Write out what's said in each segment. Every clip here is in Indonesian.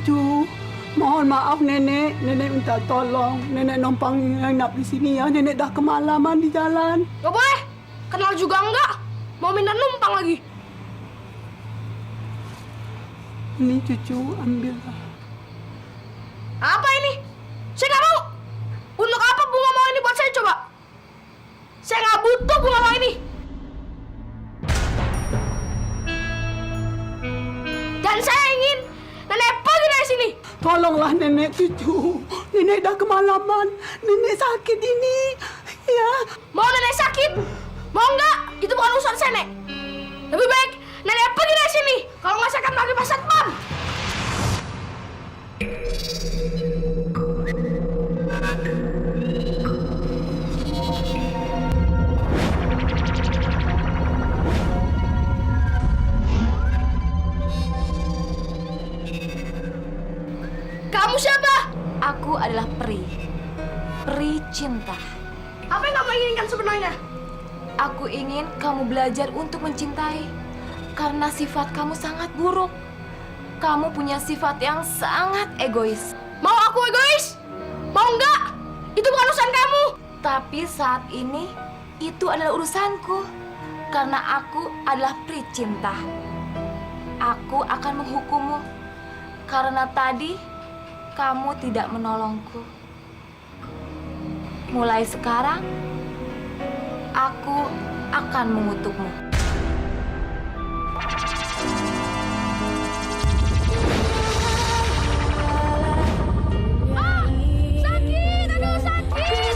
cucu. Mohon maaf nenek, nenek minta tolong. Nenek numpang nginap di sini ya. Nenek dah kemalaman di jalan. Gak boleh. Kenal juga enggak. Mau minta numpang lagi. Ini cucu, ambillah. Apa ini? Saya nggak mau. Untuk apa bunga mawar ini buat saya coba? Saya nggak butuh bunga mawar ini. Dan saya ingin nenek pergi dari sini. Tolonglah nenek cucu. Nenek dah kemalaman. Nenek sakit ini. Ya. Mau nenek sakit? Mau enggak? Itu bukan urusan saya, Nek. Lebih baik nenek pergi dari sini. Kalau nggak saya akan panggil Pak Satpam. Kamu siapa? Aku adalah peri. Peri cinta. Apa yang kamu inginkan sebenarnya? Aku ingin kamu belajar untuk mencintai. Karena sifat kamu sangat buruk. Kamu punya sifat yang sangat egois. Mau aku egois? Mau enggak? Itu bukan urusan kamu. Tapi saat ini, itu adalah urusanku. Karena aku adalah peri cinta. Aku akan menghukummu. Karena tadi, kamu tidak menolongku. Mulai sekarang, aku akan mengutukmu. Sakit, aduh sakit.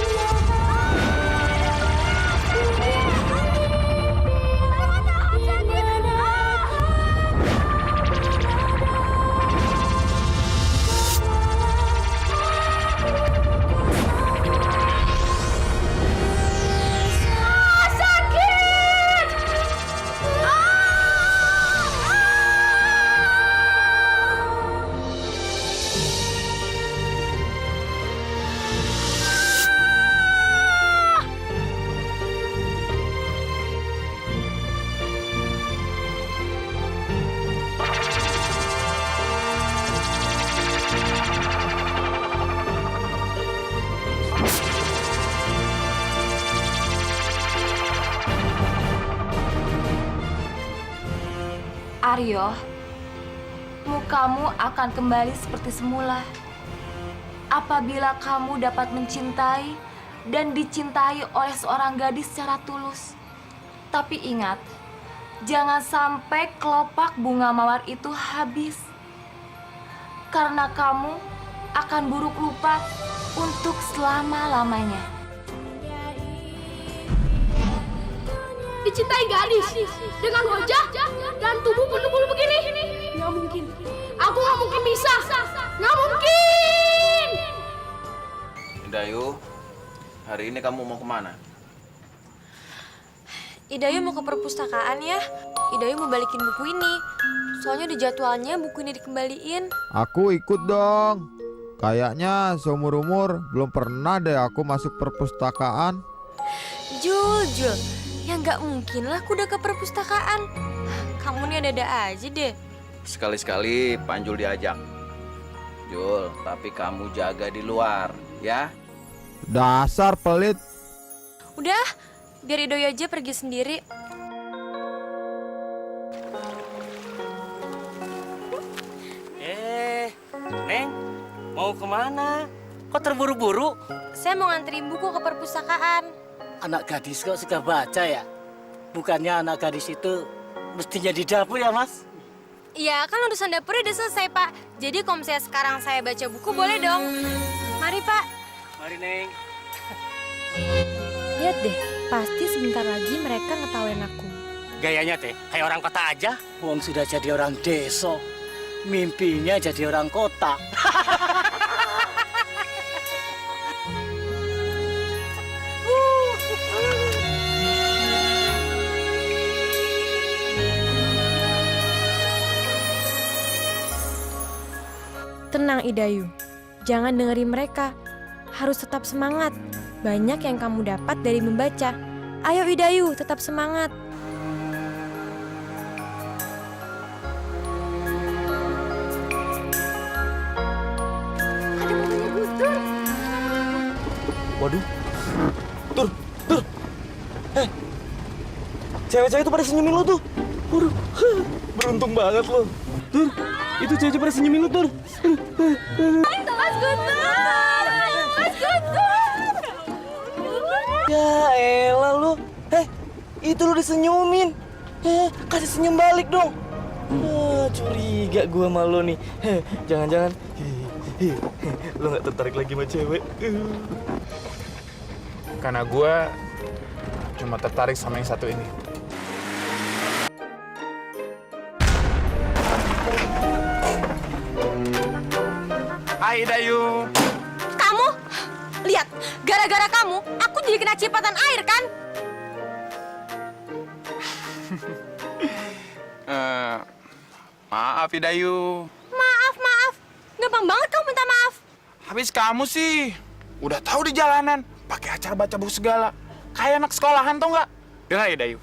Aryo, mukamu akan kembali seperti semula. Apabila kamu dapat mencintai dan dicintai oleh seorang gadis secara tulus. Tapi ingat, jangan sampai kelopak bunga mawar itu habis. Karena kamu akan buruk rupa untuk selama-lamanya. Dicintai gadis dengan wajah dan tubuh penuh bulu begini? Nggak mungkin. Aku nggak mungkin bisa. Nggak mungkin. Idayu, hari ini kamu mau kemana? Idayu mau ke perpustakaan ya. Idayu mau balikin buku ini. Soalnya di jadwalnya buku ini dikembaliin. Aku ikut dong. Kayaknya seumur-umur belum pernah deh aku masuk perpustakaan. Jul. Ya nggak mungkin lah aku udah ke perpustakaan. Kamu nih ada-ada aja deh. Sekali-sekali Panjul diajak. Jul, tapi kamu jaga di luar, ya? Dasar pelit. Udah, biar Idayu aja pergi sendiri. Neng, mau kemana? Kok terburu-buru? Saya mau nganterin buku ke perpustakaan. Anak gadis kok suka baca ya? Bukannya anak gadis itu mestinya di dapur ya, Mas? Iya, kan urusan dapurnya udah selesai, Pak. Jadi kalau misalnya sekarang saya baca buku, boleh dong. Mari, Pak. Mari, Neng. Lihat deh, pasti sebentar lagi mereka ngetawain aku. Gayanya teh kayak orang kota aja. Wong sudah jadi orang desa. Mimpinya jadi orang kota. Tenang Idayu, jangan dengerin mereka. Harus tetap semangat. Banyak yang kamu dapat dari membaca. Ayo Idayu, tetap semangat. Cewek-cewek itu pada senyumin lo tuh. Waduh, beruntung banget lo. Tur, itu cewek-cewek pada senyumin lo, Tur. Mas Guntur! Mas Guntur! Ya elah lo. Itu lo disenyumin. Kasih senyum balik dong. Curiga gua sama lo nih. Jangan-jangan lo gak tertarik lagi sama cewek. Karena gue cuma tertarik sama yang satu ini. Hai Dayu. Kamu? Lihat, gara-gara kamu, aku jadi kena cipratan air kan? Maaf Dayu. Maaf. Gampang banget kamu minta maaf. Habis kamu sih. Udah tahu di jalanan, pakai acara baca buku segala. Kayak anak sekolahan tau nggak? Dengar ya Dayu.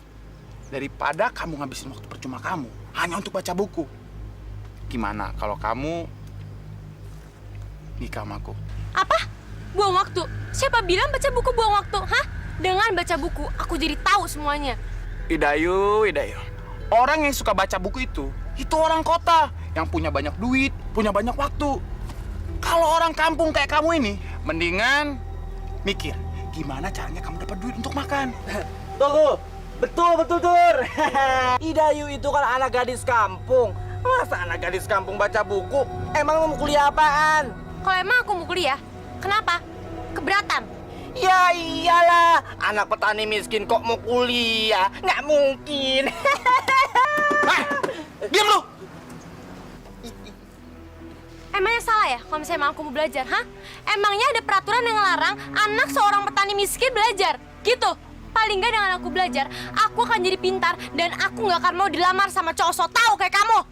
Daripada kamu ngabisin waktu percuma kamu hanya untuk baca buku. Gimana kalau kamu nikah sama aku? Apa? Buang waktu? Siapa bilang baca buku buang waktu? Hah? Dengan baca buku, aku jadi tahu semuanya. Idayu. Orang yang suka baca buku itu orang kota yang punya banyak duit, punya banyak waktu. Kalau orang kampung kayak kamu ini, mendingan mikir gimana caranya kamu dapat duit untuk makan. Tunggu, betul Tur. Idayu itu kan anak gadis kampung. Masa anak gadis kampung baca buku? Emang mau kuliah apaan? Kalau emang aku mau kuliah, kenapa? Keberatan. Ya iyalah, anak petani miskin kok mau kuliah? Nggak mungkin. Diam lu! Emangnya salah ya kalau misalnya aku mau belajar, hah? Emangnya ada peraturan yang ngelarang anak seorang petani miskin belajar? Gitu. Paling nggak dengan aku belajar, aku akan jadi pintar dan aku nggak akan mau dilamar sama cowok so tau kayak kamu.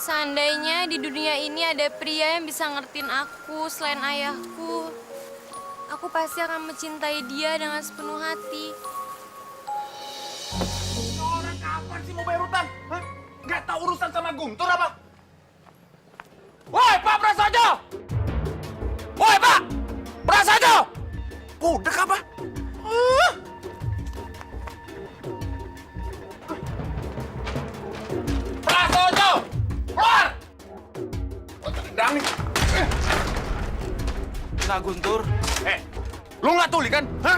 Seandainya di dunia ini ada pria yang bisa ngertiin aku selain ayahku, aku pasti akan mencintai dia dengan sepenuh hati. Orang kapan sih mau bayar utang? Hah? Nggak tahu urusan sama Guntur apa? Woi Pak Prasojo! Woi Pak! Prasojo! Budek apa? Prasojo! Keluar! Oh, tendang nih. Nah Guntur, Lu nggak tuli kan? Hah?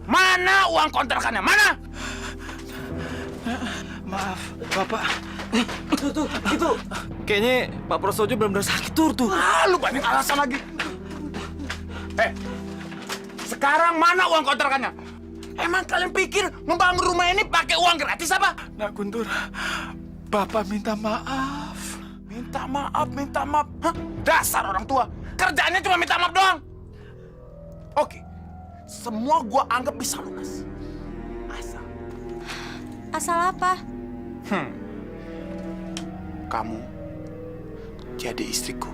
Mana uang kontrakannya? Mana? maaf Bapak. Tuh, itu. Kayaknya Pak Prasojo benar-benar sakit tuh. Lu banyak alasan lagi. Sekarang mana uang kontrakannya? Emang kalian pikir membangun rumah ini pakai uang gratis apa? Nak Guntur, Bapak minta maaf. Minta maaf. Hah? Dasar orang tua. Kerjaannya cuma minta maaf doang. Oke. Semua gua anggap bisa lunas. Asal apa? Kamu jadi istriku.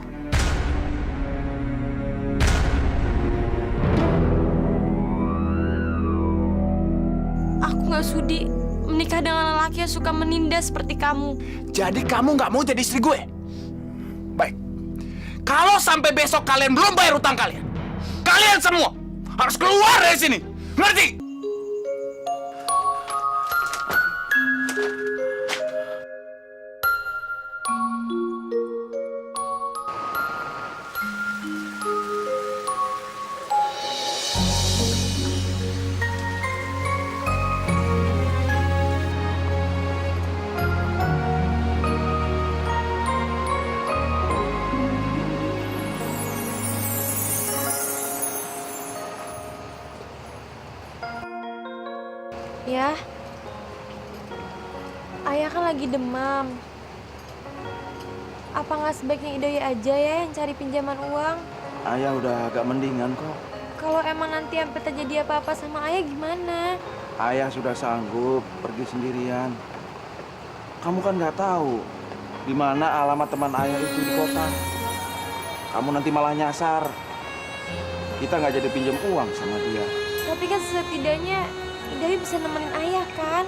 Aku nggak sudi menikah dengan lelaki yang suka menindas seperti kamu. Jadi kamu nggak mau jadi istri gue? Baik. Kalau sampai besok kalian belum bayar utang kalian semua harus keluar dari sini. Ngerti? Ya, ayah kan lagi demam. Apa nggak sebaiknya Idoy aja ya yang cari pinjaman uang? Ayah udah agak mendingan kok. Kalau emang nanti sampai terjadi apa-apa sama ayah gimana? Ayah sudah sanggup pergi sendirian. Kamu kan nggak tahu di mana alamat teman ayah itu di kota. Kamu nanti malah nyasar. Kita nggak jadi pinjam uang sama dia. Tapi kan setidaknya Idoy bisa nemenin ayah kan?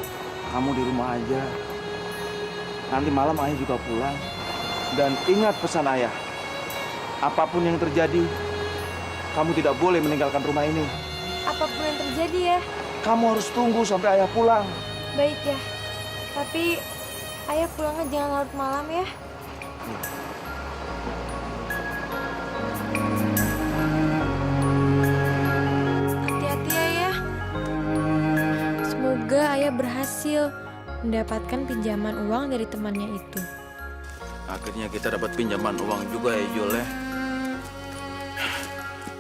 Kamu di rumah aja. Nanti malam ayah juga pulang. Dan ingat pesan ayah. Apapun yang terjadi, kamu tidak boleh meninggalkan rumah ini. Apapun yang terjadi ya. Kamu harus tunggu sampai ayah pulang. Baik ya. Tapi ayah pulangnya jangan larut malam ya. Hati-hati ya, ayah. Semoga ayah berhasil mendapatkan pinjaman uang dari temannya itu. Akhirnya kita dapat pinjaman uang juga ya Jul ya.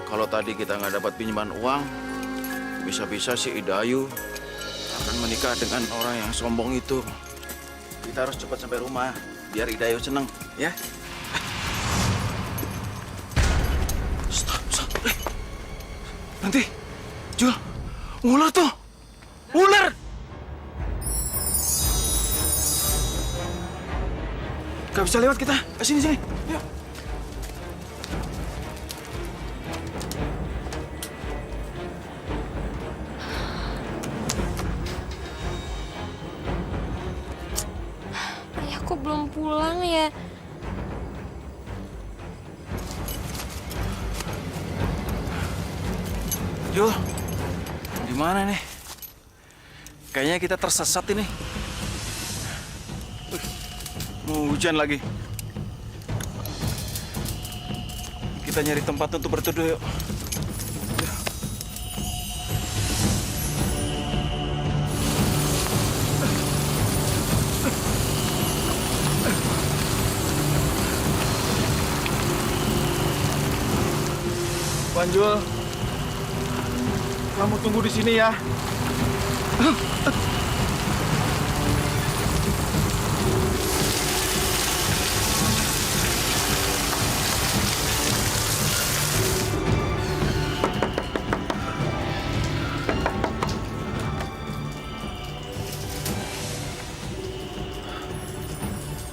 Kalau tadi kita nggak dapat pinjaman uang, bisa-bisa si Idayu akan menikah dengan orang yang sombong itu. Kita harus cepat sampai rumah, biar Idayu senang, ya. Stop. Nanti, Jul, ular tuh, ular. Gak bisa lewat kita, sini. Yuk. Ayahku belum pulang ya. Jul, di mana nih? Kayaknya kita tersesat ini. Mau hujan lagi. Kita nyari tempat untuk berteduh yuk. Banjul, kamu tunggu di sini ya.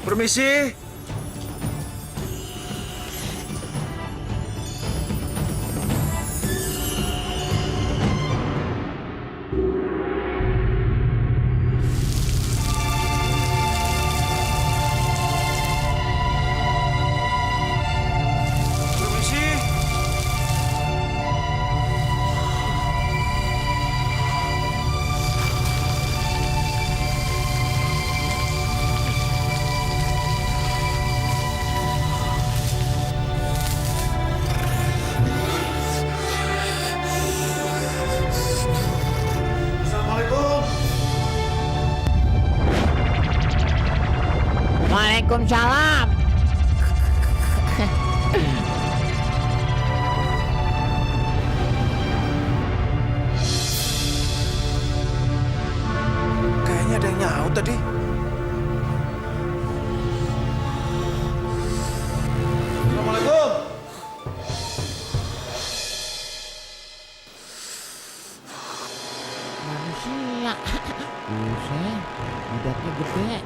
Permisi. Waalaikumsalam. Kayaknya ada yang nyaut tadi. Assalamualaikum. Manusia. Buset, jidatnya gede.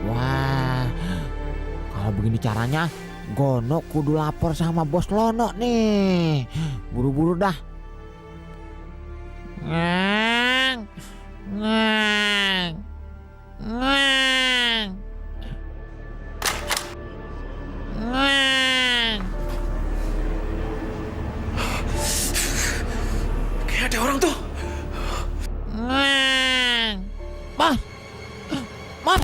Wah, kalau begini caranya, Gono kudu lapor sama bos Lono nih. Buru-buru dah. Ngang, ngang, ngang, ngang. Ada orang tuh. Bos, bos,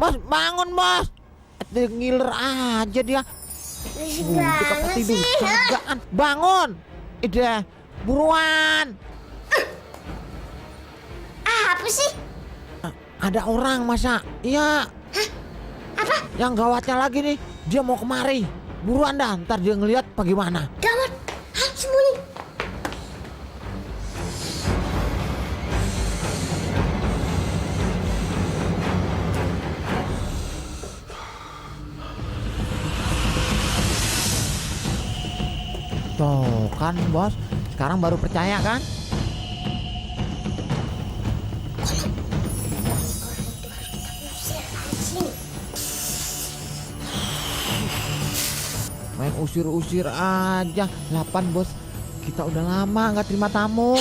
bos bangun bos. Ada ngiler aja dia. Udah kata tidur kagaan. Bangun, ide buruan. Apa sih? Ada orang masa? Iya. Apa? Yang gawatnya lagi nih, dia mau kemari. Buruan dah, ntar dia ngeliat bagaimana. Gawat. Sembunyi. Tuh kan bos, sekarang baru percaya kan? Main usir-usir aja. 8 bos, kita udah lama nggak terima tamu.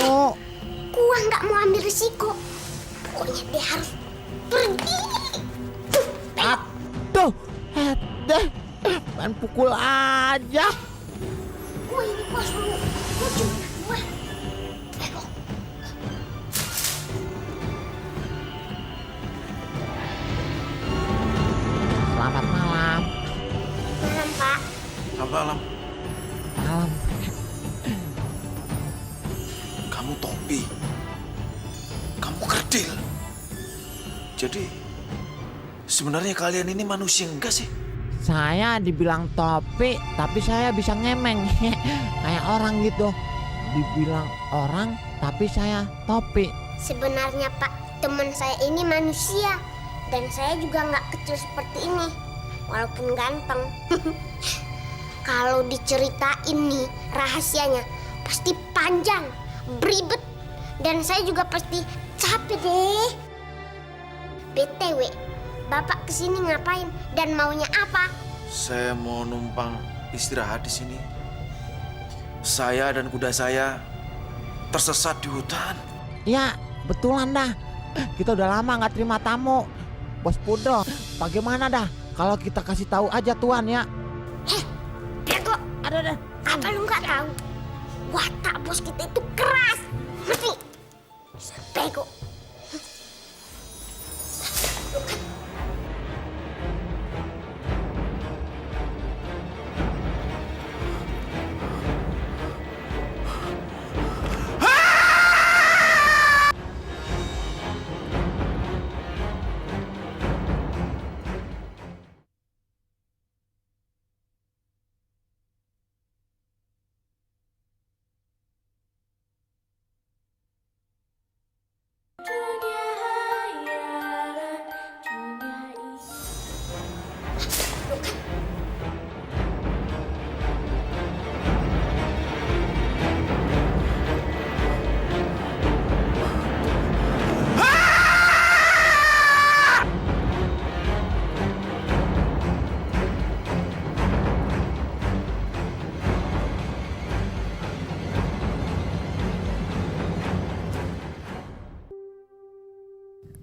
Gua nggak mau ambil risiko. Pokoknya dia harus pergi. Tuh, deh, main pukul aja. Gua ini bos lu. Lu cuma gua. Selamat malam. Malam, Pak. Selamat malam. Malam. Kamu topi. Kamu kerdil. Jadi sebenarnya kalian ini manusia enggak sih? Saya dibilang topi, tapi saya bisa ngemeng. Kayak orang gitu. Dibilang orang, tapi saya topi. Sebenarnya Pak, teman saya ini manusia. Dan saya juga nggak kecil seperti ini. Walaupun ganteng. Kalau diceritain nih rahasianya, pasti panjang, beribet. Dan saya juga pasti capek deh. BTW, Bapak kesini ngapain dan maunya apa? Saya mau numpang istirahat di sini. Saya dan kuda saya tersesat di hutan. Ya, betulan dah. Kita udah lama nggak terima tamu. Bos Pudo, bagaimana dah kalau kita kasih tahu aja tuan ya? Bego, Ada. apa lu nggak tahu? Watak bos kita itu keras, ngerti? Bego.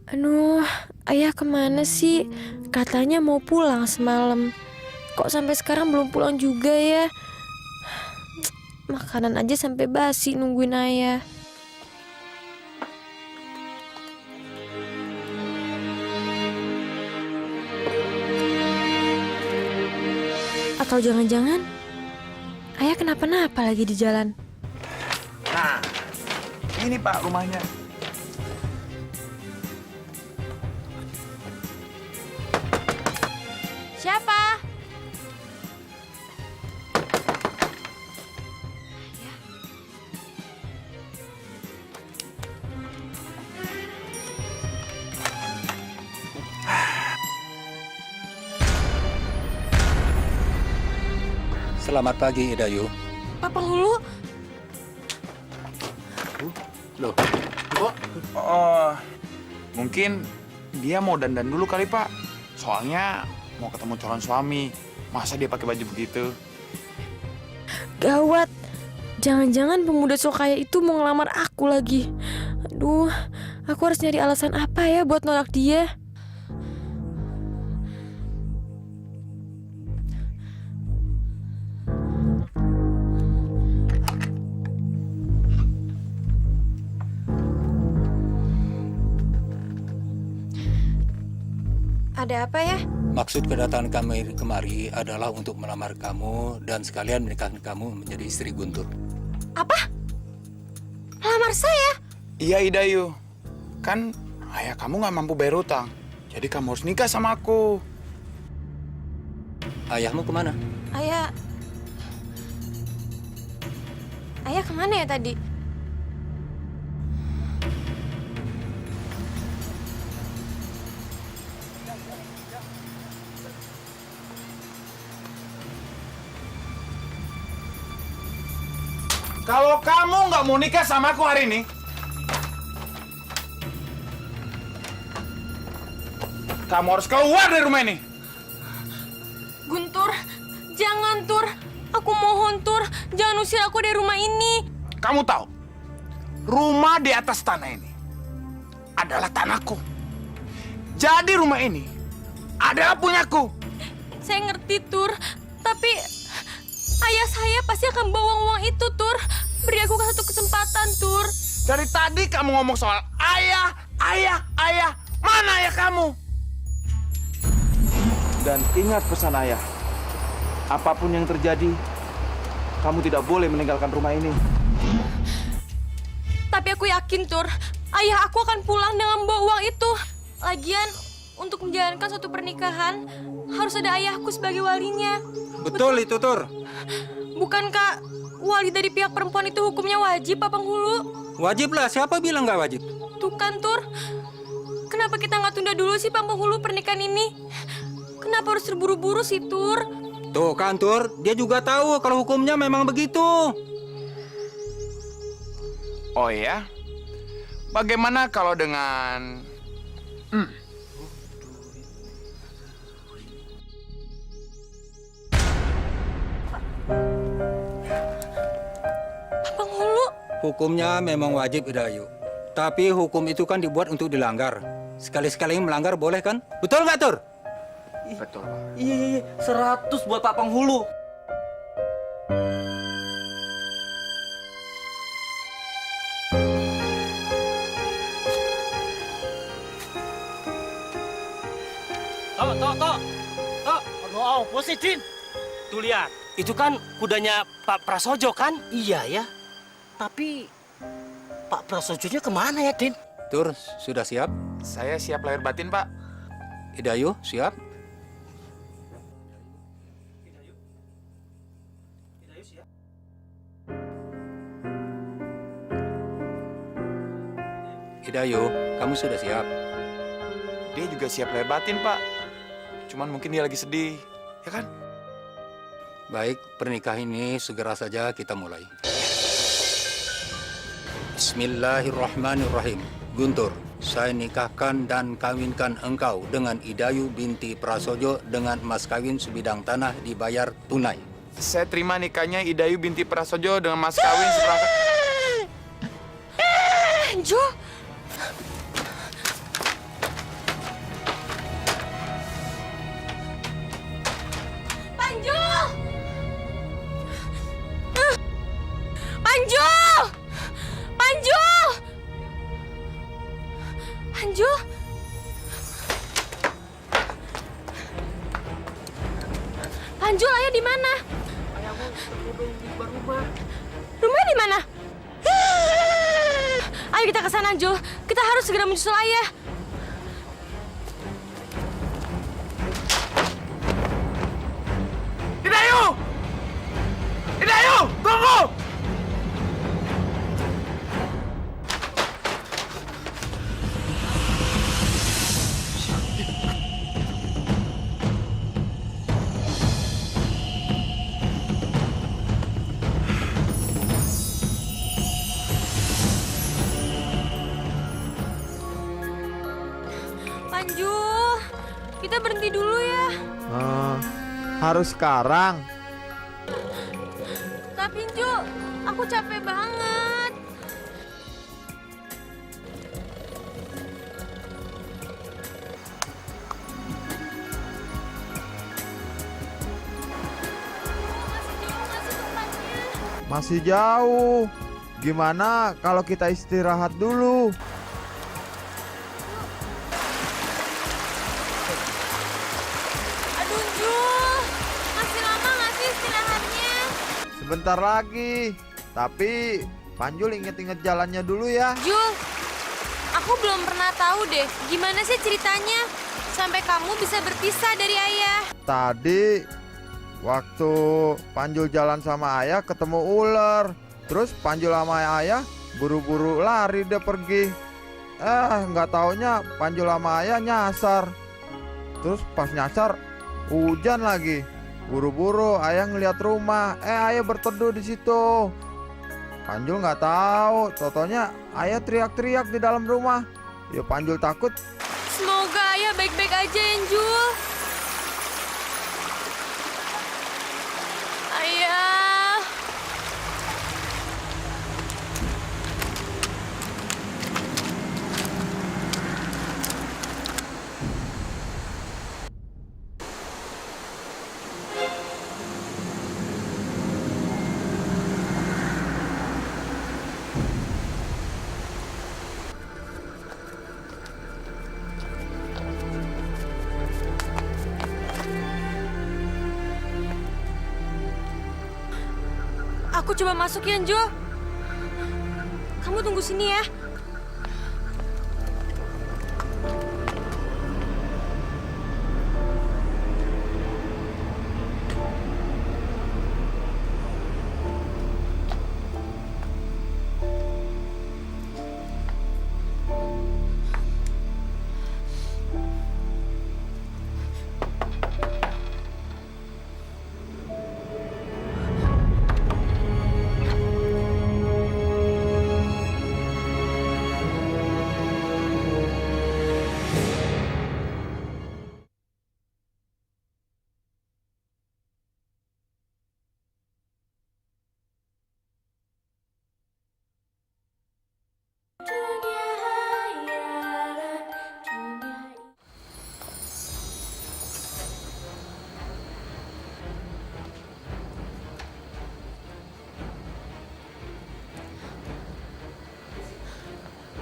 Aduh, ayah kemana sih? Katanya mau pulang semalam. Kok sampai sekarang belum pulang juga ya? Makanan aja sampai basi nungguin ayah. Atau jangan-jangan ayah kenapa-napa lagi di jalan? Nah, ini Pak rumahnya. Siapa? Selamat pagi, Idayu. Papa Lulu? Loh, kok? Oh, mungkin dia mau dandan dulu kali Pak. Soalnya mau ketemu calon suami. Masa dia pakai baju begitu? Gawat. Jangan-jangan pemuda so kaya itu mau ngelamar aku lagi. Aduh, aku harus nyari alasan apa ya buat nolak dia? Ada apa ya? Maksud kedatangan kami kemari adalah untuk melamar kamu dan sekalian menikahkan kamu menjadi istri Guntur. Apa? Melamar saya? Iya Idayu, kan ayah kamu nggak mampu bayar utang, jadi kamu harus nikah sama aku. Ayahmu kemana? Ayah kemana ya tadi? Kalau kamu nggak mau nikah sama aku hari ini, kamu harus keluar dari rumah ini. Guntur, jangan Tur. Aku mohon Tur, jangan usir aku dari rumah ini. Kamu tahu, rumah di atas tanah ini adalah tanahku. Jadi rumah ini adalah punyaku. Saya ngerti Tur, tapi ayah saya pasti akan bawa uang itu Tur. Beri aku satu kesempatan Tur. Dari tadi kamu ngomong soal ayah. Mana ayah kamu? Dan ingat pesan ayah. Apapun yang terjadi, kamu tidak boleh meninggalkan rumah ini. Tapi aku yakin Tur, ayah aku akan pulang dengan bawa uang itu. Lagian, untuk menjalankan suatu pernikahan, harus ada ayahku sebagai walinya. Betul itu, Tur. Bukankah wali dari pihak perempuan itu hukumnya wajib, Pak Penghulu? Wajib lah, siapa bilang nggak wajib? Tuh kan, Tur. Kenapa kita nggak tunda dulu sih, Pak Penghulu, pernikahan ini? Kenapa harus terburu-buru sih, Tur? Tuh kan, Tur. Dia juga tahu kalau hukumnya memang begitu. Oh ya? Bagaimana kalau dengan... Pak Penghulu? Hukumnya memang wajib, Idayu. Tapi hukum itu kan dibuat untuk dilanggar. Sekali-sekali melanggar boleh kan? Betul nggak, Tur? Betul. Iya, 100 buat Pak Penghulu. Tok. Aduh, Posidin. Tuh lihat, itu kan kudanya Pak Prasojo kan? Iya ya. Tapi Pak Prasojonya kemana ya, Din? Tur, sudah siap? Saya siap lahir batin, Pak. Idayu, siap? Idayu, kamu sudah siap? Dia juga siap lahir batin, Pak. Cuman mungkin dia lagi sedih, ya kan? Baik, pernikahan ini segera saja kita mulai. Bismillahirrahmanirrahim. Guntur, saya nikahkan dan kawinkan engkau dengan Idayu binti Prasojo dengan mas kawin sebidang tanah dibayar tunai. Saya terima nikahnya Idayu binti Prasojo dengan mas kawin seperangkat... Jo! Panju! Panju, ayah di mana? Ayahmu di luar rumah. Rumahnya di mana? Ayo kita ke sana, Jo. Kita harus segera menyusul ayah. Idayu, tunggu! Panju, kita berhenti dulu ya. Harus sekarang. Tapi Jo, aku capek banget. Masih jauh. Gimana kalau kita istirahat dulu? sebentar lagi. Tapi Panjul inget-inget jalannya dulu ya. Jul, aku belum pernah tahu deh gimana sih ceritanya sampai kamu bisa berpisah dari ayah. Tadi waktu Panjul jalan sama ayah ketemu ular. Terus Panjul sama ayah buru-buru lari dia pergi. Nggak taunya Panjul sama ayah nyasar. Terus pas nyasar hujan lagi. Buru-buru ayah ngeliat rumah. Ayah berteduh di situ. Panjul nggak tahu, totonya ayah teriak-teriak di dalam rumah. Ya Panjul takut. Semoga ayah baik-baik aja ya, Jul. Ayah. Aku coba masuk ya, Jul. Kamu tunggu sini ya.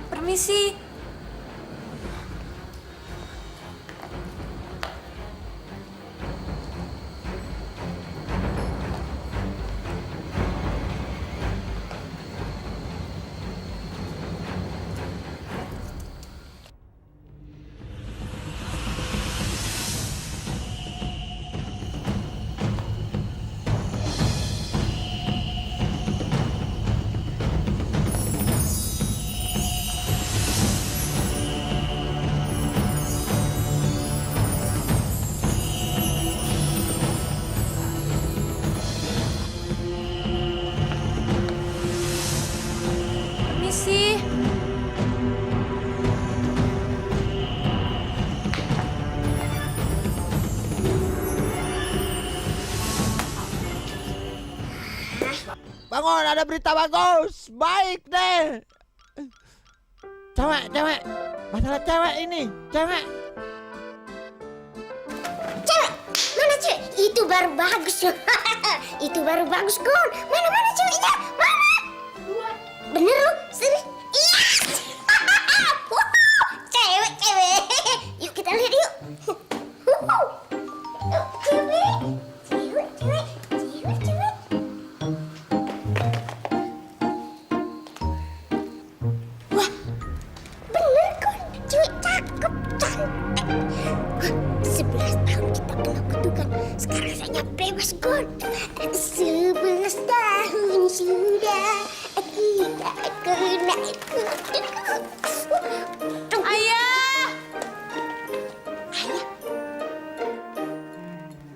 Permisi. Permisi. Bangun, ada berita bagus. Baik deh. Cewek. Masalah cewek ini. Cewek. Cewek? Mana cewek? Itu baru bagus. Itu baru bagus, Gon. Mana ceweknya? Mana? Bener lu? Serius? Iya! Cewek. Yuk kita lihat yuk. Cewek. Wah, bener Gon. Cewek cakep, cantik. 11 tahun kita kena kutukan. Sekarang saya bebas, Gon. 11 tahun sudah kita kena kutukan. Ayah. Ayah,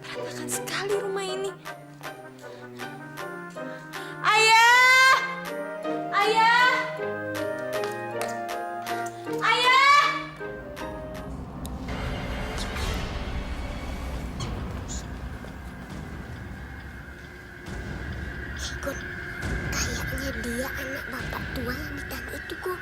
Berantakan sekali rumah ini. Ayah. Ayah. Ayah. Gon, kayaknya dia anak bapak tua yang di tanah itu, Gon.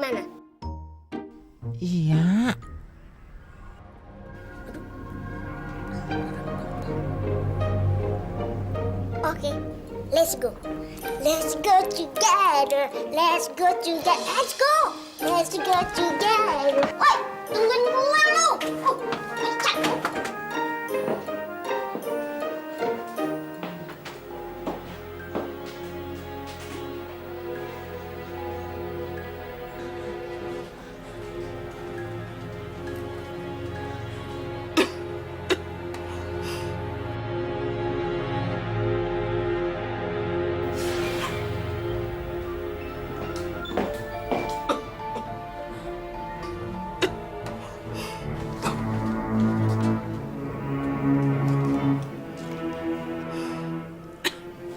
gimana? Iya. Oke, let's go. Let's go together. Let's go together. Let's go. Let's go together. Woi, tungguin gua lu. Bisa.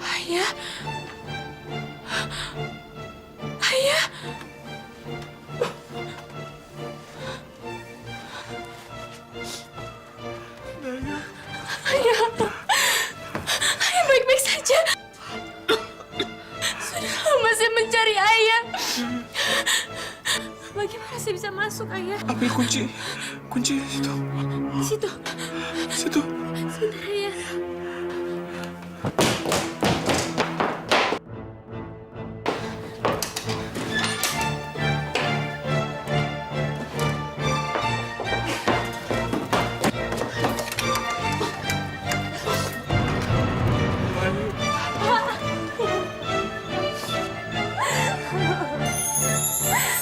Ayah. Ayah. Ayah. Ayah baik-baik saja. Sudah lama saya mencari ayah. Bagaimana saya bisa masuk, ayah? Ambil kunci. Kunci situ. Di situ. Situ. Sebentar, ayah.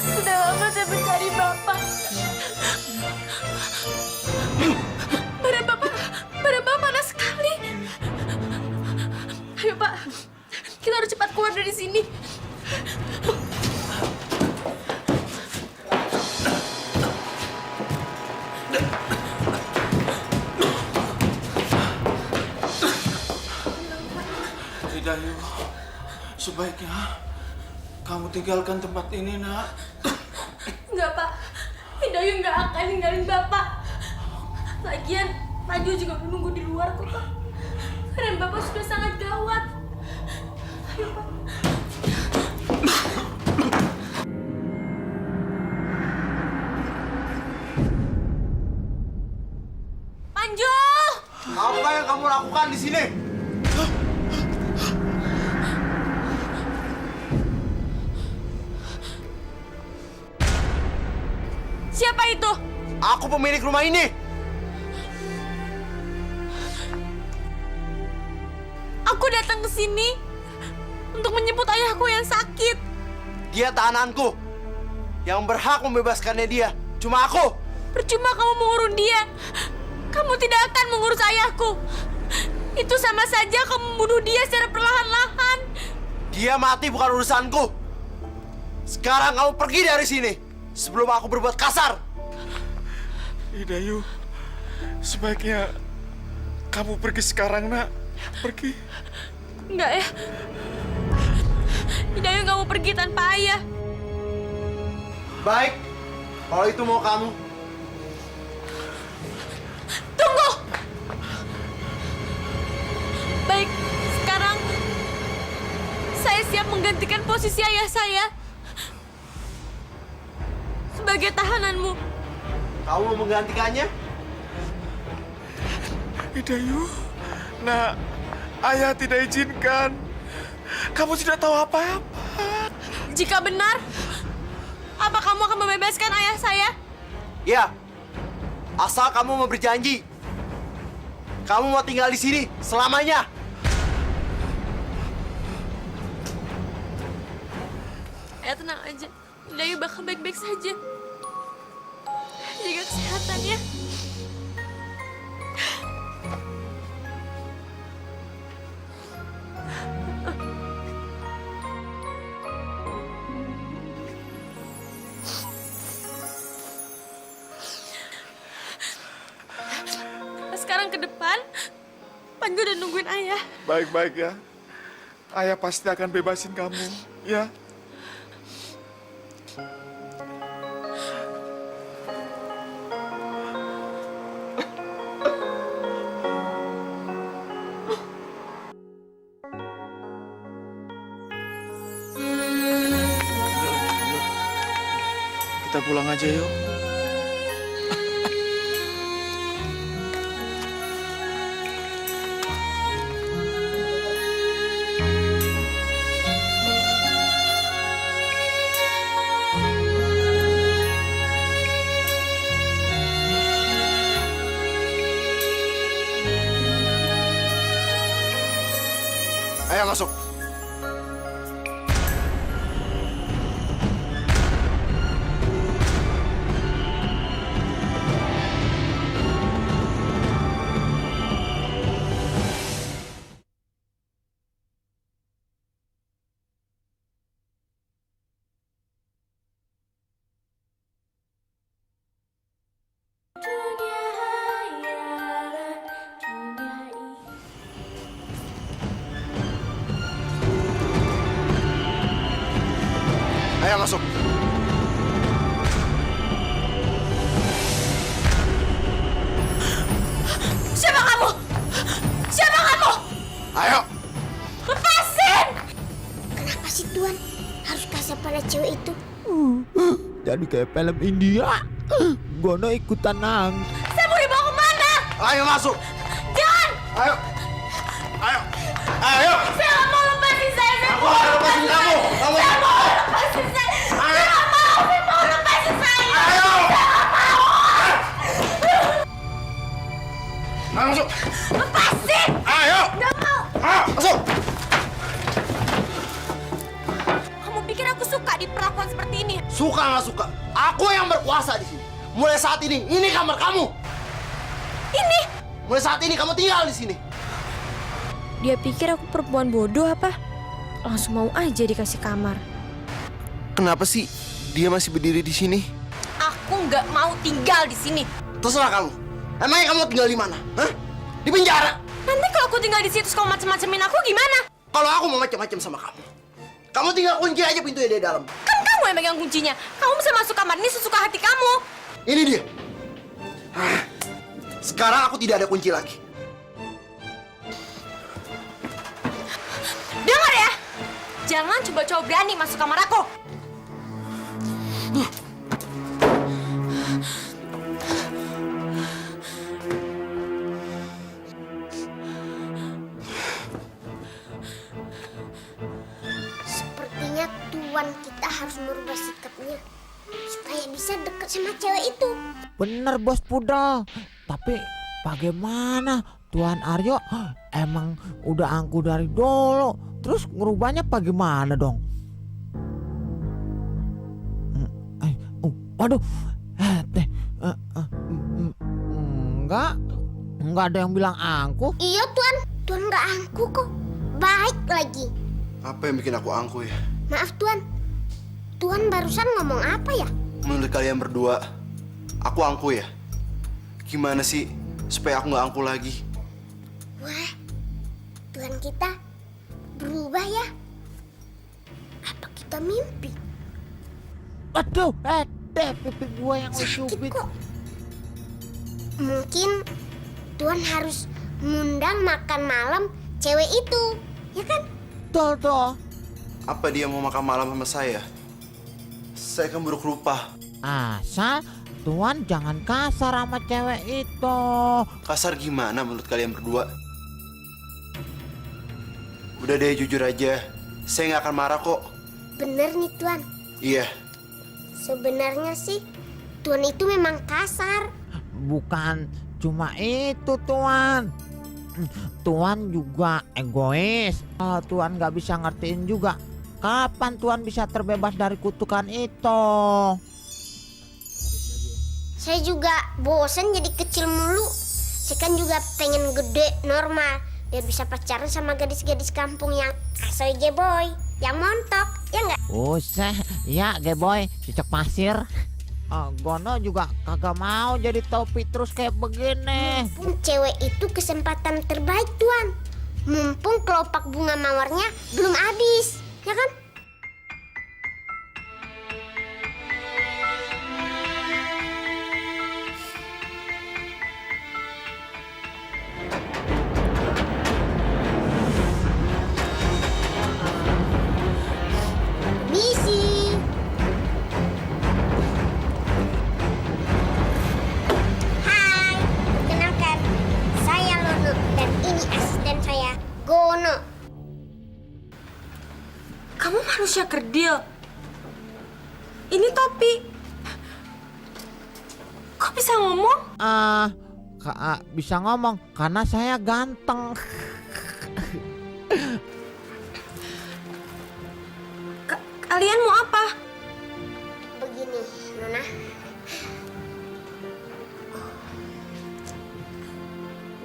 Sudah lama saya mencari Bapak. Badan Bapak panas sekali. Ayo Pak, kita harus cepat keluar dari sini. Hidayu, sebaiknya kamu tinggalkan tempat ini, nak. Enggak, Pak. Hidayu nggak akan ninggalin Bapak. Lagian, Panju juga menunggu di luar kok, Pak. Keadaan Bapak sudah sangat gawat. Ayo, Pak. Panju! Apa yang kamu lakukan di sini? Siapa itu? Aku pemilik rumah ini. Aku datang ke sini untuk menjemput ayahku yang sakit. Dia tahananku. Yang berhak membebaskannya dia. Cuma aku. Percuma kamu mengurung dia. Kamu tidak akan mengurus ayahku. Itu sama saja kamu membunuh dia secara perlahan-lahan. Dia mati bukan urusanku. Sekarang kamu pergi dari sini. Sebelum aku berbuat kasar. Hidayu, sebaiknya kamu pergi sekarang, nak. Pergi. Enggak ya. Hidayu nggak mau pergi tanpa ayah. Baik. Kalau itu mau kamu. Tunggu. Baik, sekarang saya siap menggantikan posisi ayah saya sebagai tahananmu. Kamu mau menggantikannya? Hidayu, nak, ayah tidak izinkan. Kamu tidak tahu apa-apa. Jika benar, apa kamu akan membebaskan ayah saya? Ya. Asal kamu mau berjanji. Kamu mau tinggal di sini selamanya. Ya tenang aja, Hidayu bakal baik-baik saja. Jaga kesehatan ya. Sekarang ke depan, Panju udah nungguin ayah. Baik-baik ya. Ayah pasti akan bebasin kamu, ya. pulang aja yuk. Ayo masuk. Ayo masuk. Siapa kamu? Siapa kamu? Ayo. Lepasin! Kenapa sih Tuan harus kasar pada cewek itu? Jadi kayak film India. Gono ikutan nangis. Saya mau dibawa kemana? Ayo masuk. Jangan! Ayo. Ayo. Ayo. Saya nggak mau lepasin saya. Saya Aku akan lepasin kamu. Kamu. Saya mau lepasin saya. Saya nggak mau. Saya mau lepasin saya. Ayo. Saya nggak mau. Ayo masuk. Lepasin! Ayo. Nggak mau. Ayo masuk. Kamu pikir aku suka diperlakukan seperti ini? Suka nggak suka? Aku yang berkuasa di sini. Mulai saat ini kamar kamu. Ini? Mulai saat ini kamu tinggal di sini. Dia pikir aku perempuan bodoh apa? Langsung mau aja dikasih kamar. Kenapa sih dia masih berdiri di sini? Aku nggak mau tinggal di sini. Terserah kamu. Emangnya kamu tinggal di mana? Hah? Di penjara? Nanti kalau aku tinggal di situ, terus kamu macem-macemin aku gimana? Kalau aku mau macam-macam sama kamu tinggal kunci aja pintunya dari dalam. Kan kamu yang megang kuncinya. Kamu bisa masuk kamar ini sesuka hati kamu. Ini dia. Sekarang aku tidak ada kunci lagi. Dengar ya, jangan coba-coba berani masuk kamar aku. Sepertinya Tuan kita harus merubah sikapnya supaya bisa deket sama cewek itu. Bener bos Pudel. Tapi bagaimana Tuan Aryo emang udah angku dari dulu. Terus ngerubahnya bagaimana dong? Waduh, enggak ada yang bilang angku. Iya Tuan, Tuan nggak angku kok. Baik lagi. Apa yang bikin aku angku ya? Maaf Tuan, Tuan barusan ngomong apa ya? Menurut kalian berdua, aku angku ya? Gimana sih supaya aku nggak angku lagi? Wah, Tuan kita berubah ya? Apa kita mimpi? Aduh, pipi gua yang Sakit kok. Mungkin Tuan harus ngundang makan malam cewek itu, ya kan? Tuh. Apa dia mau makan malam sama saya? Saya kan buruk rupa. Asal Tuan jangan kasar sama cewek itu. Kasar gimana menurut kalian berdua? Udah deh, jujur aja. Saya nggak akan marah kok. Bener nih Tuan. Iya. Sebenarnya sih Tuan itu memang kasar. Bukan cuma itu Tuan. Tuan juga egois. Tuan nggak bisa ngertiin juga. Kapan Tuan bisa terbebas dari kutukan itu? Saya juga bosan jadi kecil mulu. Saya kan juga pengen gede, normal. Biar bisa pacaran sama gadis-gadis kampung yang asoy geboy. Yang montok, ya nggak? Usah, ya geboy, cicak pasir. Gono juga kagak mau jadi topi terus kayak begini. Mumpung cewek itu kesempatan terbaik Tuan. Mumpung kelopak bunga mawarnya belum habis, ya kan? Misi. Manusia kerdil. Ini topi. Kok bisa ngomong? Bisa ngomong karena saya ganteng. Kalian mau apa? Begini, Nona.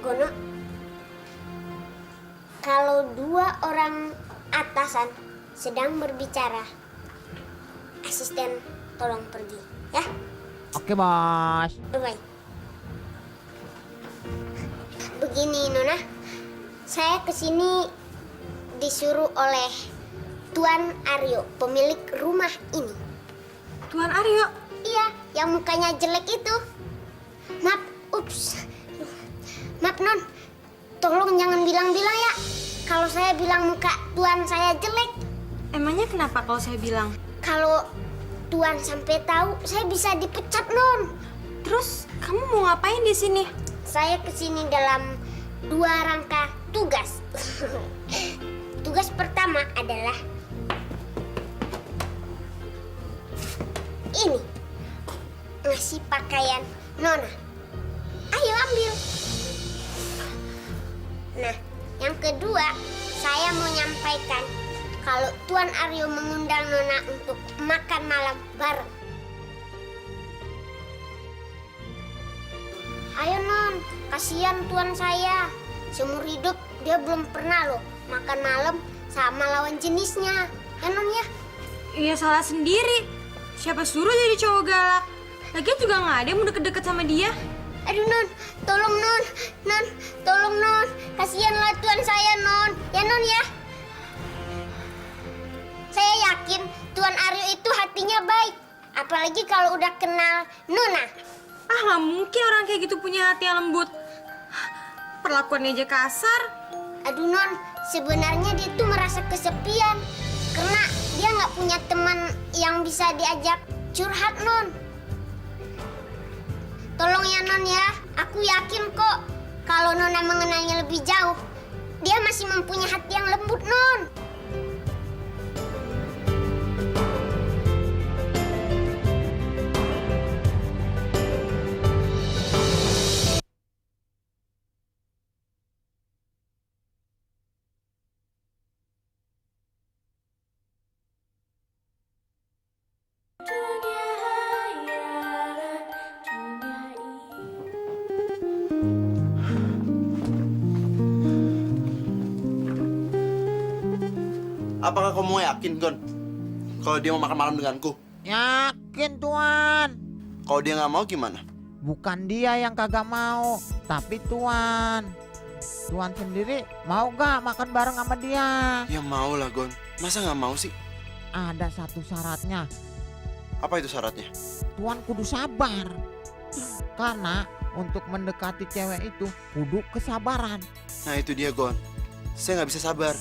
Gono, kalau dua orang atasan sedang berbicara, asisten tolong pergi, ya? Oke, Bos. Bye. Begini, Nona. Saya kesini disuruh oleh Tuan Aryo, pemilik rumah ini. Tuan Aryo? Iya, yang mukanya jelek itu. Maaf, Maaf, Non. Tolong jangan bilang-bilang ya. Kalau saya bilang muka Tuan saya jelek. Emangnya kenapa kalau saya bilang? Kalau Tuan sampai tahu, saya bisa dipecat, Non. Terus kamu mau ngapain di sini? Saya kesini dalam 2 rangka tugas. Tugas pertama adalah ini, ngasih pakaian Nona. Ayo ambil. Nah, yang kedua, saya mau nyampaikan kalau Tuan Aryo mengundang Nona untuk makan malam bareng. Ayo Non, kasihan Tuan saya. Seumur hidup dia belum pernah loh makan malam sama lawan jenisnya. Ya Non ya? Iya salah sendiri. Siapa suruh jadi cowok galak? Lagian juga nggak ada yang mau deket-deket sama dia. Aduh Non, tolong Non, tolong Non. Kasihanlah Tuan saya Non. Ya Non ya? Saya yakin Tuan Aryo itu hatinya baik. Apalagi kalau udah kenal Nona. Ah nggak mungkin orang kayak gitu punya hati yang lembut. Perlakuannya aja kasar. Aduh Non, sebenarnya dia tuh merasa kesepian. Karena dia nggak punya teman yang bisa diajak curhat Non. Tolong ya Non ya, aku yakin kok kalau Nona mengenalnya lebih jauh, dia masih mempunyai hati yang lembut Non. Apakah kamu yakin, Gon? Kalau dia mau makan malam denganku? Yakin, Tuan. Kalau dia nggak mau gimana? Bukan dia yang kagak mau, tapi Tuan. Tuan sendiri mau gak makan bareng sama dia? Ya mau lah, Gon. Masa nggak mau sih? Ada satu syaratnya. Apa itu syaratnya? Tuan kudu sabar. Karena untuk mendekati cewek itu kudu kesabaran. Nah itu dia, Gon. Saya nggak bisa sabar.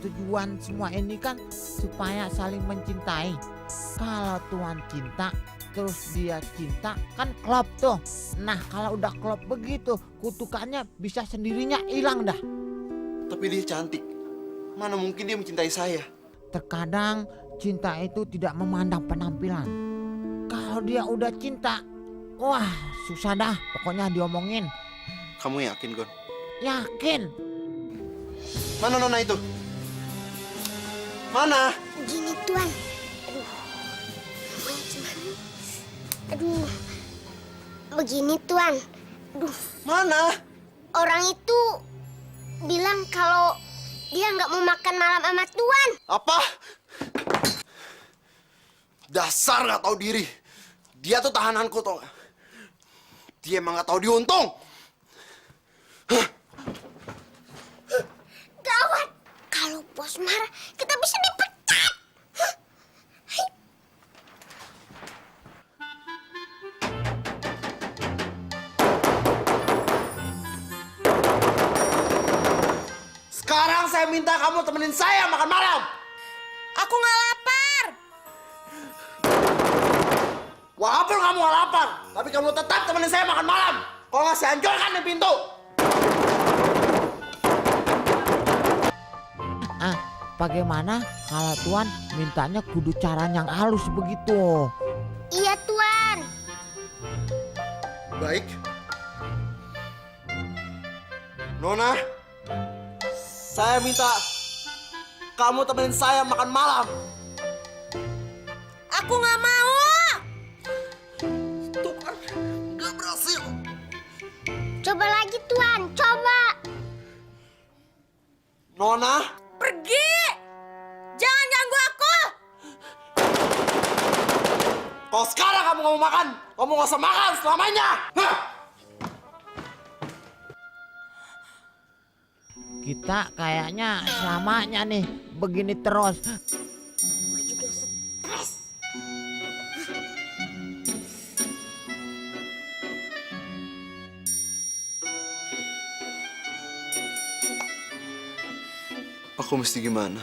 Tujuan semua ini kan supaya saling mencintai. Kalau Tuan cinta, terus dia cinta, kan klop tuh. Nah kalau udah klop begitu, kutukannya bisa sendirinya hilang dah. Tapi dia cantik. Mana mungkin dia mencintai saya? Terkadang cinta itu tidak memandang penampilan. Kalau dia udah cinta, wah susah dah pokoknya diomongin. Kamu yakin, Gon? Yakin. Mana Nona itu? Mana? Gini Tuan. Aduh. Begini Tuan. Aduh. Mana? Orang itu bilang kalau dia nggak mau makan malam sama Tuan. Apa? Dasar nggak tahu diri. Dia tuh tahananku tau gak? Dia emang nggak tahu diuntung. Gawat. Kalau bos marah, kita bisa dipecat. Sekarang saya minta kamu temenin saya makan malam. Aku nggak lapar. Walaupun kamu gak lapar, tapi kamu tetap temenin saya makan malam. Kalau nggak saya hancurkan di pintu. bagaimana kalau Tuan mintanya kudu cara yang halus begitu? Iya, Tuan. Baik. Nona, saya minta kamu temenin saya makan malam. Aku nggak mau. Tuh kan, nggak berhasil. Coba lagi, Tuan. Coba. Nona, Pergi. Jangan ganggu aku. kalau sekarang kamu nggak mau makan, kamu nggak usah makan selamanya. Hah? Kita kayaknya selamanya nih begini terus. Gue juga stres. Aku mesti gimana?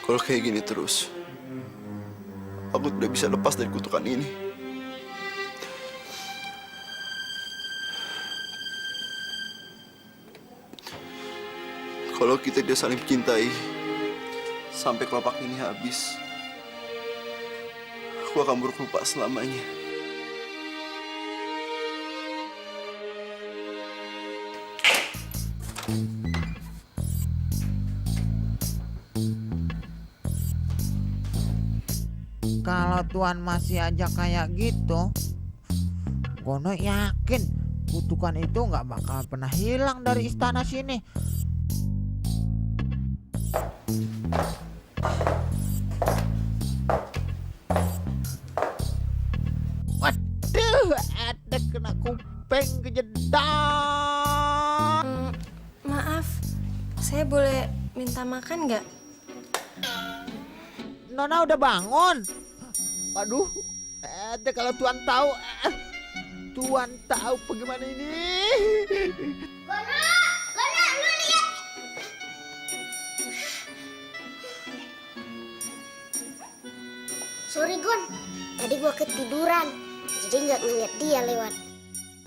Kalau kayak gini terus, aku tidak bisa lepas dari kutukan ini. Kalau kita tidak saling mencintai, sampai kelopak ini habis, aku akan buruk lupa selamanya. Kalau Tuan masih aja kayak gitu, Gono yakin kutukan itu nggak bakal pernah hilang dari istana sini. Waduh, ada kena kuping kejedang. Maaf, saya boleh minta makan nggak? Nona udah bangun. Aduh, ada kalau Tuan tahu, Tuan tahu bagaimana ini. Gono, lu lihat. Sorry, Gon. Tadi gua ketiduran, jadi nggak ngeliat dia lewat.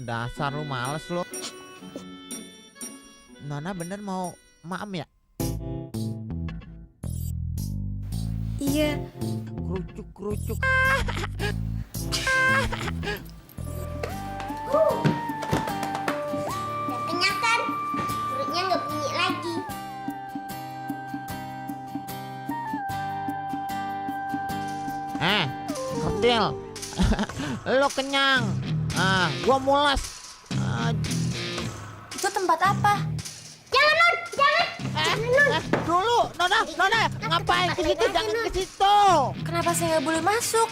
Dasar lu males lu. Nona bener mau maem ya? Iya. Kerucuk-kerucuk. Udah kenyang kan? Perutnya nggak bunyi lagi. Kecil. Lu kenyang. Gua mules. Itu tempat apa? Jangan, Non! Jangan! Jangan, Non! Dulu, Nona, ngapain ke situ? Jangan ke situ. Kenapa saya nggak boleh masuk?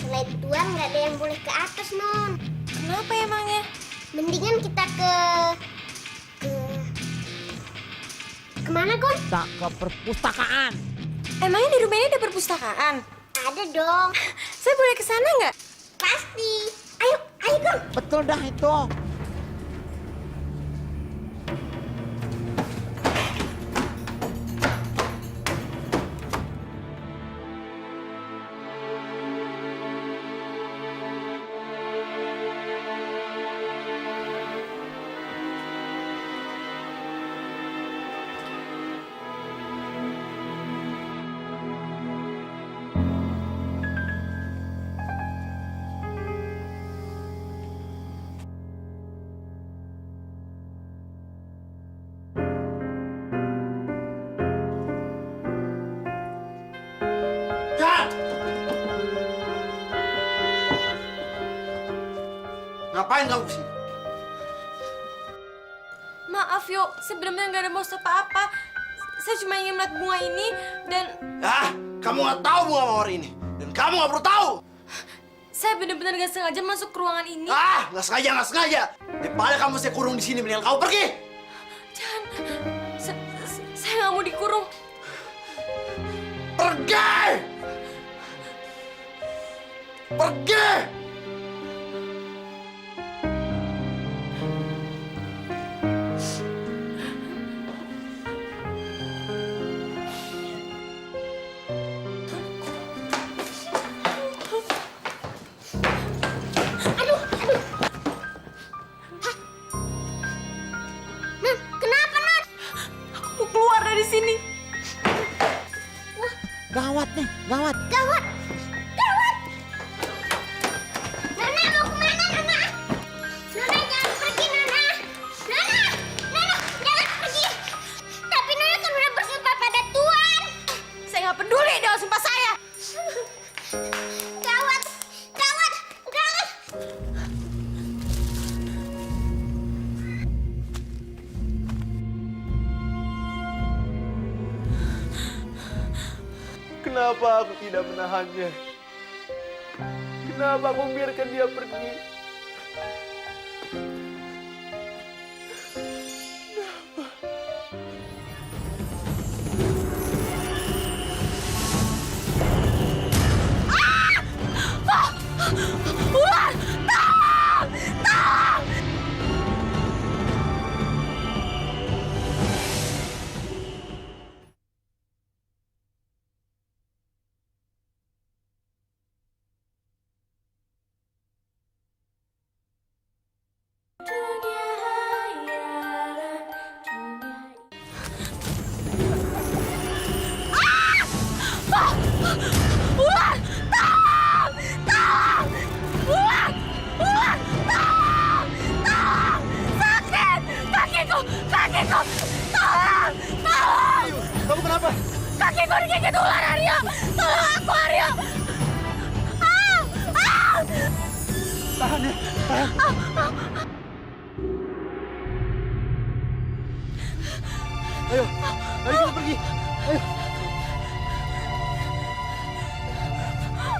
Selain Tuan, nggak ada yang boleh ke atas, Non. Kenapa emangnya? Mendingan kita ke... Kemana, Gon? Tak ke perpustakaan. Emangnya di rumah ini ada perpustakaan? Ada dong. Saya boleh ke sana nggak? Pasti. Ayo, Gon. Betul dah itu. Ngapain kamu kesini? Maaf, Yo. Saya benar-benar nggak ada maksud apa-apa. Saya cuma ingin melihat bunga ini dan... Kamu nggak tahu bunga mawar ini. Dan kamu nggak perlu tahu. Saya benar-benar nggak sengaja masuk ke ruangan ini. Nggak sengaja. Daripada kamu saya kurung di sini, mendingan kamu pergi. Jangan. Saya nggak mau dikurung. Pergi! Pergi! Non, kenapa, Non? Aku mau Gawat. Gawat! Gawat! Nona mau kemana, Nona? Nona jangan pergi, Nona! Nona! Nona, jangan pergi! Tapi Nona kan udah bersumpah pada Tuhan! Saya nggak peduli dengan sumpah saya. Gawat! Gawat! Gawat! Kenapa aku tidak menahannya? Kenapa aku membiarkan dia pergi? Ular! Tolong! Tolong! Ular! Tolong! Tolong! Ular! Ular! Tolong! Tolong! Sakit! Kakiku! Kakiku! Tolong! Tolong! Kamu kenapa? Kakiku digigit ular, Aryo! Tolong aku, Aryo! Ah! Ah! Tahan ya. Tahan. Ayo, ayo kita pergi. Ayo.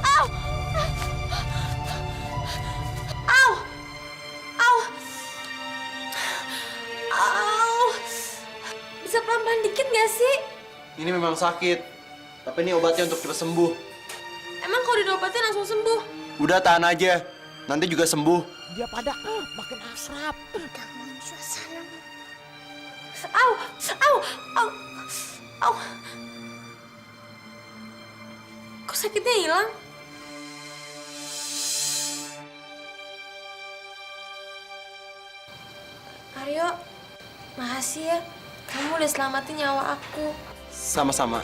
Au! Au! Au! Au! Bisa pelan-pelan dikit nggak sih? Ini memang sakit, tapi ini obatnya untuk cepat sembuh. Emang kalau diobatin langsung sembuh? Udah tahan aja, nanti juga sembuh. Dia pada makin akrab. Gangguin suasana. Au! Au! Au! Au! Kok sakitnya hilang? Aryo, makasih ya. Kamu udah selamatin nyawa aku. Sama-sama.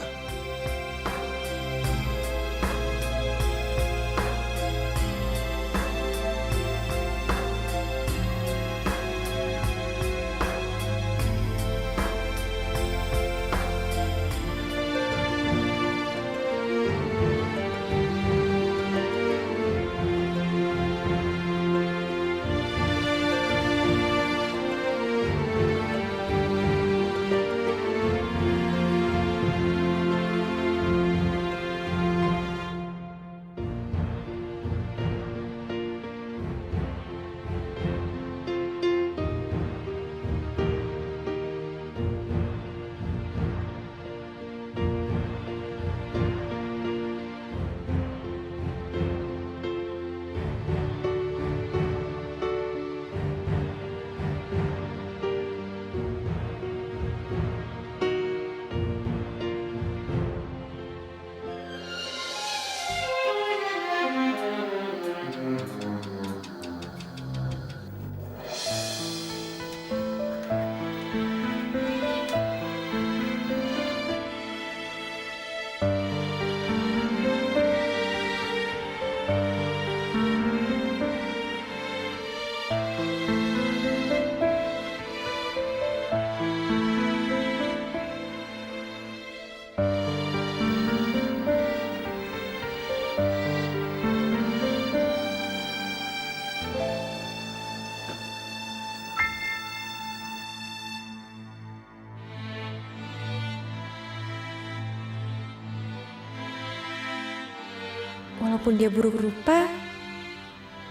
Walaupun dia buruk rupa,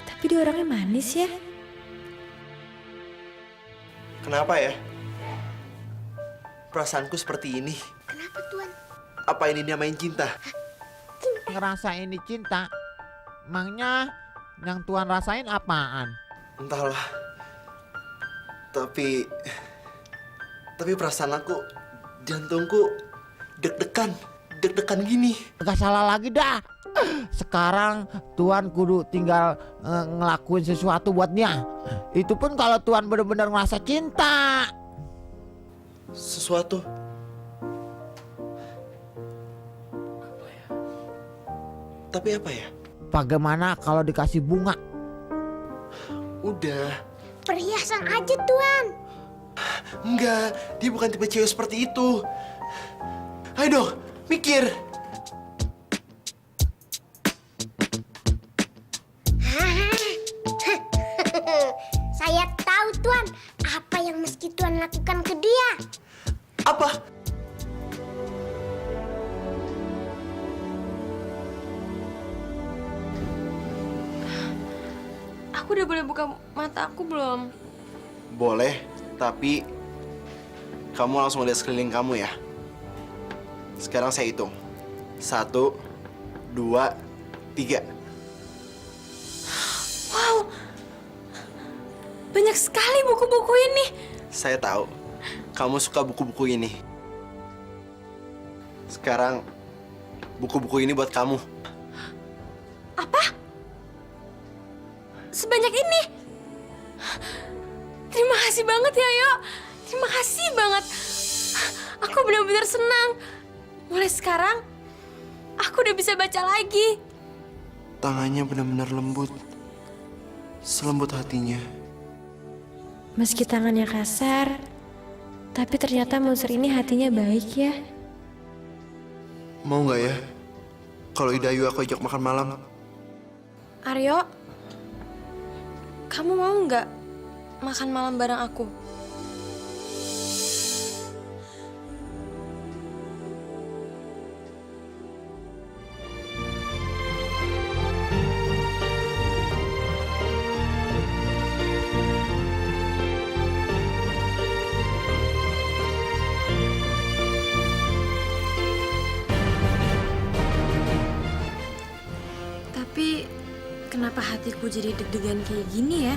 tapi dia orangnya manis ya. Kenapa ya? Perasaanku seperti ini. Kenapa, Tuan? Apa ini namanya cinta? Ngerasa ini cinta. Emangnya yang Tuhan rasain apaan? Entahlah. Tapi perasaan aku, jantungku deg-degan gini. Gak salah lagi dah. Sekarang Tuhan kudu tinggal ngelakuin sesuatu buat dia. Itu pun kalau Tuhan benar-benar ngerasa cinta. Sesuatu. Tapi apa ya? Bagaimana kalau dikasih bunga? Udah. Perhiasan aja, Tuan. Enggak, dia bukan tipe cewek seperti itu. Ayo dong, mikir. Saya tahu, Tuan. Apa yang mesti Tuan lakukan ke dia? Apa? Aku udah boleh buka mata aku belum? Boleh, tapi kamu langsung lihat sekeliling kamu ya. Sekarang saya hitung. 1, 2, 3. Wow, banyak sekali buku-buku ini. Saya tahu, kamu suka buku-buku ini. Sekarang, buku-buku ini buat kamu. Apa? Sebanyak ini? Terima kasih banget ya, Yo. Terima kasih banget. Aku benar-benar senang. Mulai sekarang, aku udah bisa baca lagi. Tangannya benar-benar lembut. Selembut hatinya. Meski tangannya kasar, tapi ternyata monster ini hatinya baik ya. Mau nggak ya? Kalau Idayu aku ajak makan malam. Aryo, kamu mau nggak makan malam bareng aku? Tapi kenapa hatiku jadi deg-degan kayak gini ya?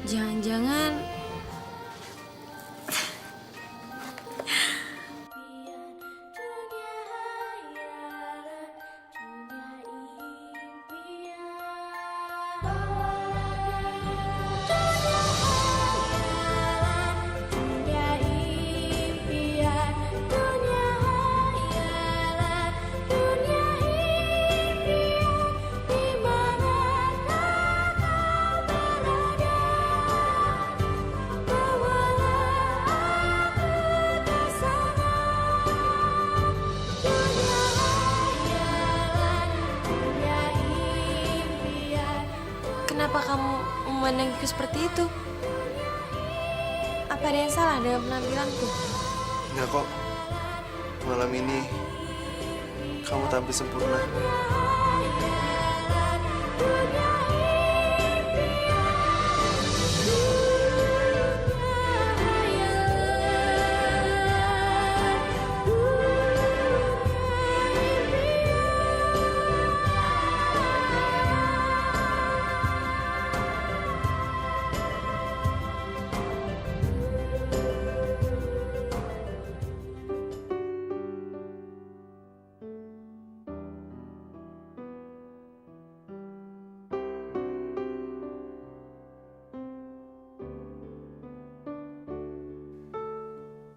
Jangan-jangan kenapa kamu memandangku seperti itu? Apa ada yang salah dengan penampilanku? Enggak kok. Malam ini kamu tampil sempurna.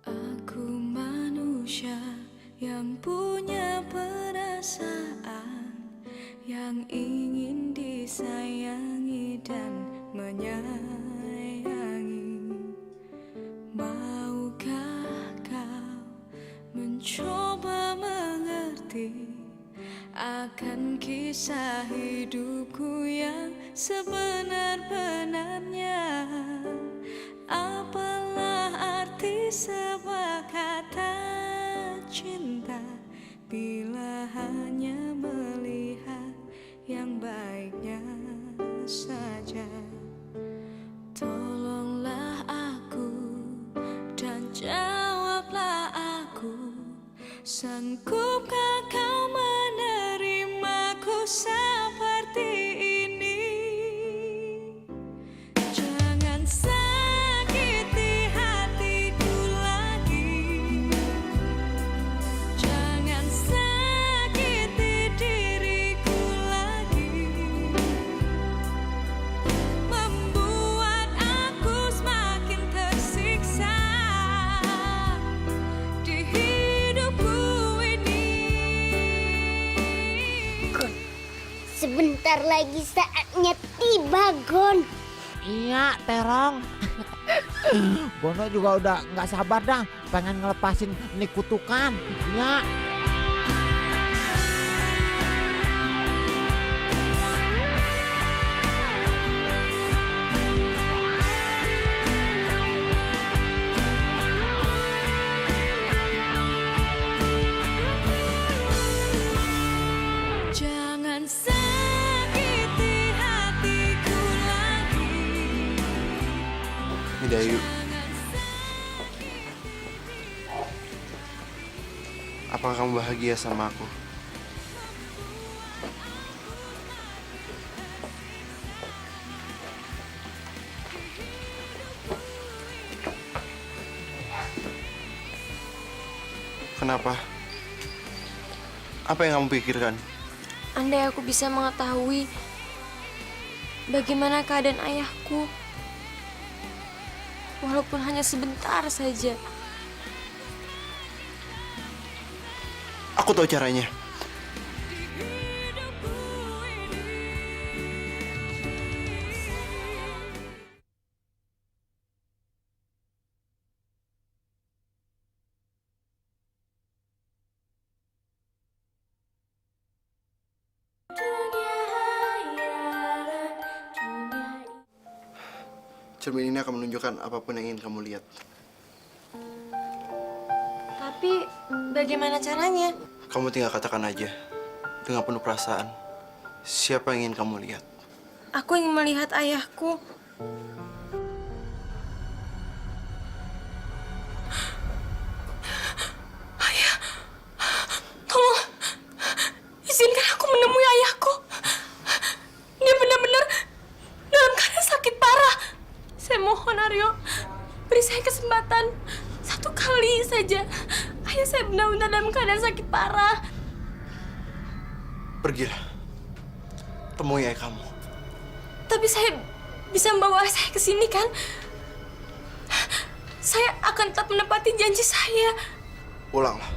Aku manusia yang punya perasaan, yang ingin disayangi dan menyayangi. Maukah kau mencoba mengerti akan kisah hidupku yang sebenar-benarnya? Apalah arti sebuah kata cinta bila hanya melihat yang baiknya saja? Tolonglah aku dan jawablah aku, sanggupkah kau menerimaku seperti ini? Jangan sakiti hatiku lagi, jangan sakiti diriku lagi, membuat aku semakin tersiksa di hidupku ini. Sebentar lagi saatnya tiba, Gon. Iya, Terong. Gono juga udah nggak sabar dah, pengen ngelepasin nih kutukan. Iya. Jangan sakiti hatiku lagi. Hidayu, apakah kamu bahagia sama aku? Kenapa? Apa yang kamu pikirkan? Andai aku bisa mengetahui bagaimana keadaan ayahku, walaupun hanya sebentar saja. Aku tahu caranya. Cermin ini akan menunjukkan apapun yang ingin kamu lihat. Tapi bagaimana caranya? Kamu tinggal katakan aja dengan penuh perasaan siapa yang ingin kamu lihat. Aku ingin melihat ayahku. Ayah, tolong izinkan aku menemui ayahku. Dia benar-benar dalam keadaan sakit parah. Saya mohon Aryo, beri saya kesempatan satu kali saja. Ayah saya benar-benar dalam keadaan sakit parah. Pergilah, temui ayah kamu. Tapi saya bisa membawa saya ke sini kan? Saya akan tetap menepati janji saya. Pulanglah.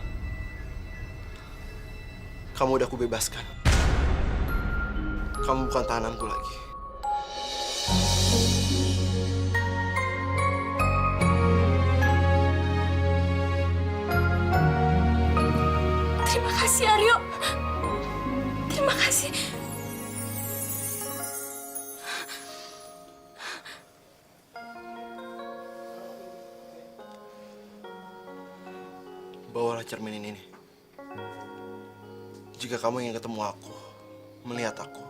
Kamu udah aku bebaskan. Kamu bukan tahananku lagi. Terima kasih Aryo. Terima kasih. Bawalah cermin ini. Jika kamu ingin ketemu aku, melihat aku.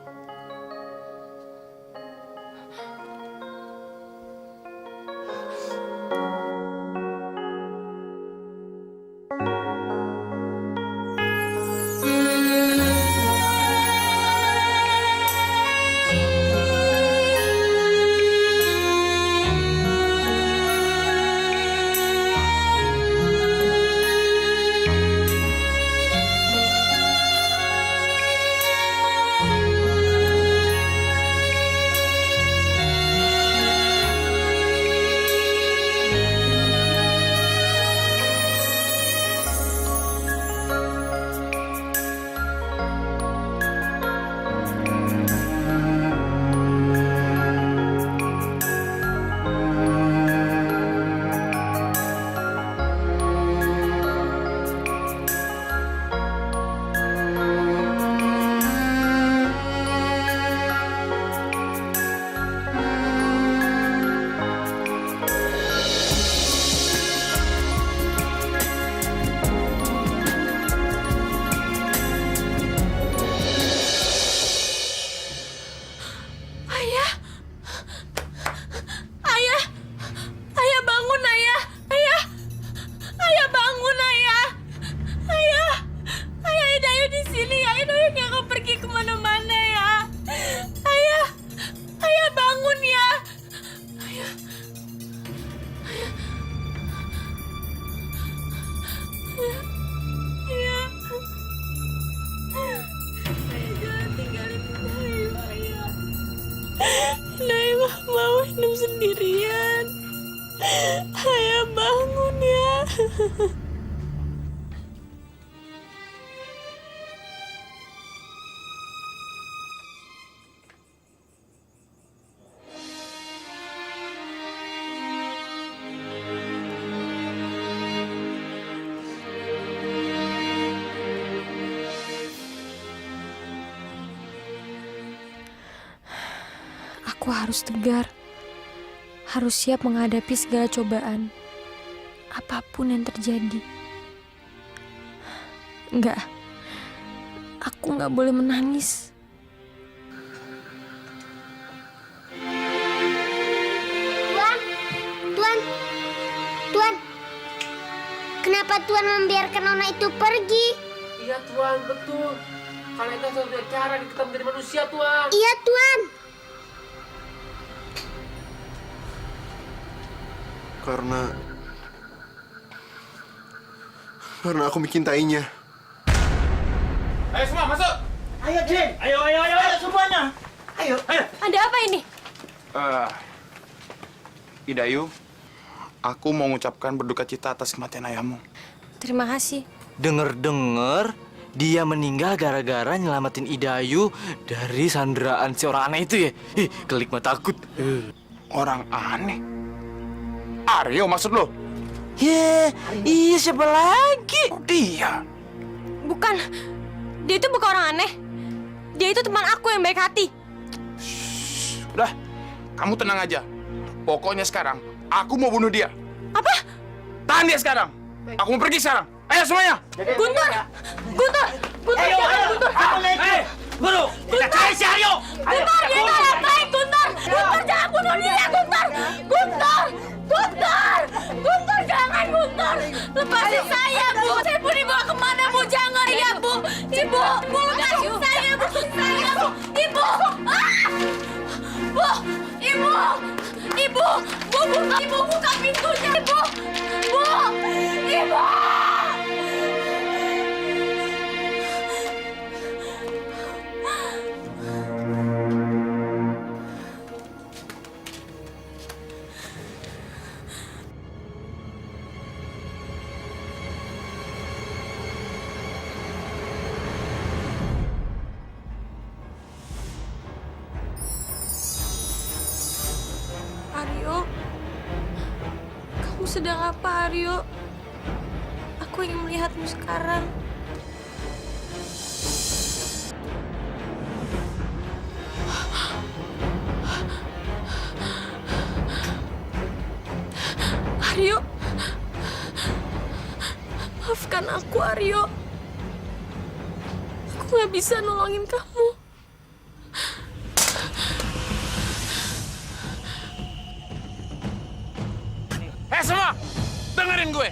minum sendirian. Ayah bangun ya. Aku harus tegar, harus siap menghadapi segala cobaan, apapun yang terjadi. Enggak, aku nggak boleh menangis. Tuan, kenapa Tuan membiarkan Nona itu pergi? Iya Tuan, betul. Karena itu satu cara kita menjadi manusia Tuan. Iya Tuan. Karena aku mencintainya. Ayo semua masuk. Ayo, Din. Ayo semuanya. Ayo. Ada apa ini? Idayu, aku mau mengucapkan berduka cita atas kematian ayahmu. Terima kasih. Dengar-dengar dia meninggal gara-gara nyelamatin Idayu dari sandraan si orang aneh itu ya. Ih, kelik mah takut. Orang aneh? Aryo maksud lo? Iya siapa lagi? Oh, dia. Bukan, dia itu bukan orang aneh. Dia itu teman aku yang baik hati. Udah, kamu tenang aja. Pokoknya sekarang, aku mau bunuh dia. Apa? Tahan dia sekarang. Aku mau pergi sekarang. Ayo semuanya. Guntur! Guru, kita cari si Aryo. Guntur, dia itu orang baik, Guntur! Guntur, jangan bunuh dia, Guntur! Guntur, jangan, Guntur! Lepasin saya, Bu! Saya mau dibawa kemana, Bu? Jangan, ya, Bu! Ibu! Bu, lepasin saya, Bu! Ibu! Ah! Bu! Ibu! Ibu! Ibu, buka pintunya, Ibu! Bu! Ibu! Aryo, kamu sedang apa, Aryo? Aku ingin melihatmu sekarang. Aryo, maafkan aku, Aryo. Aku nggak bisa nolongin kamu. Semua, dengerin gue.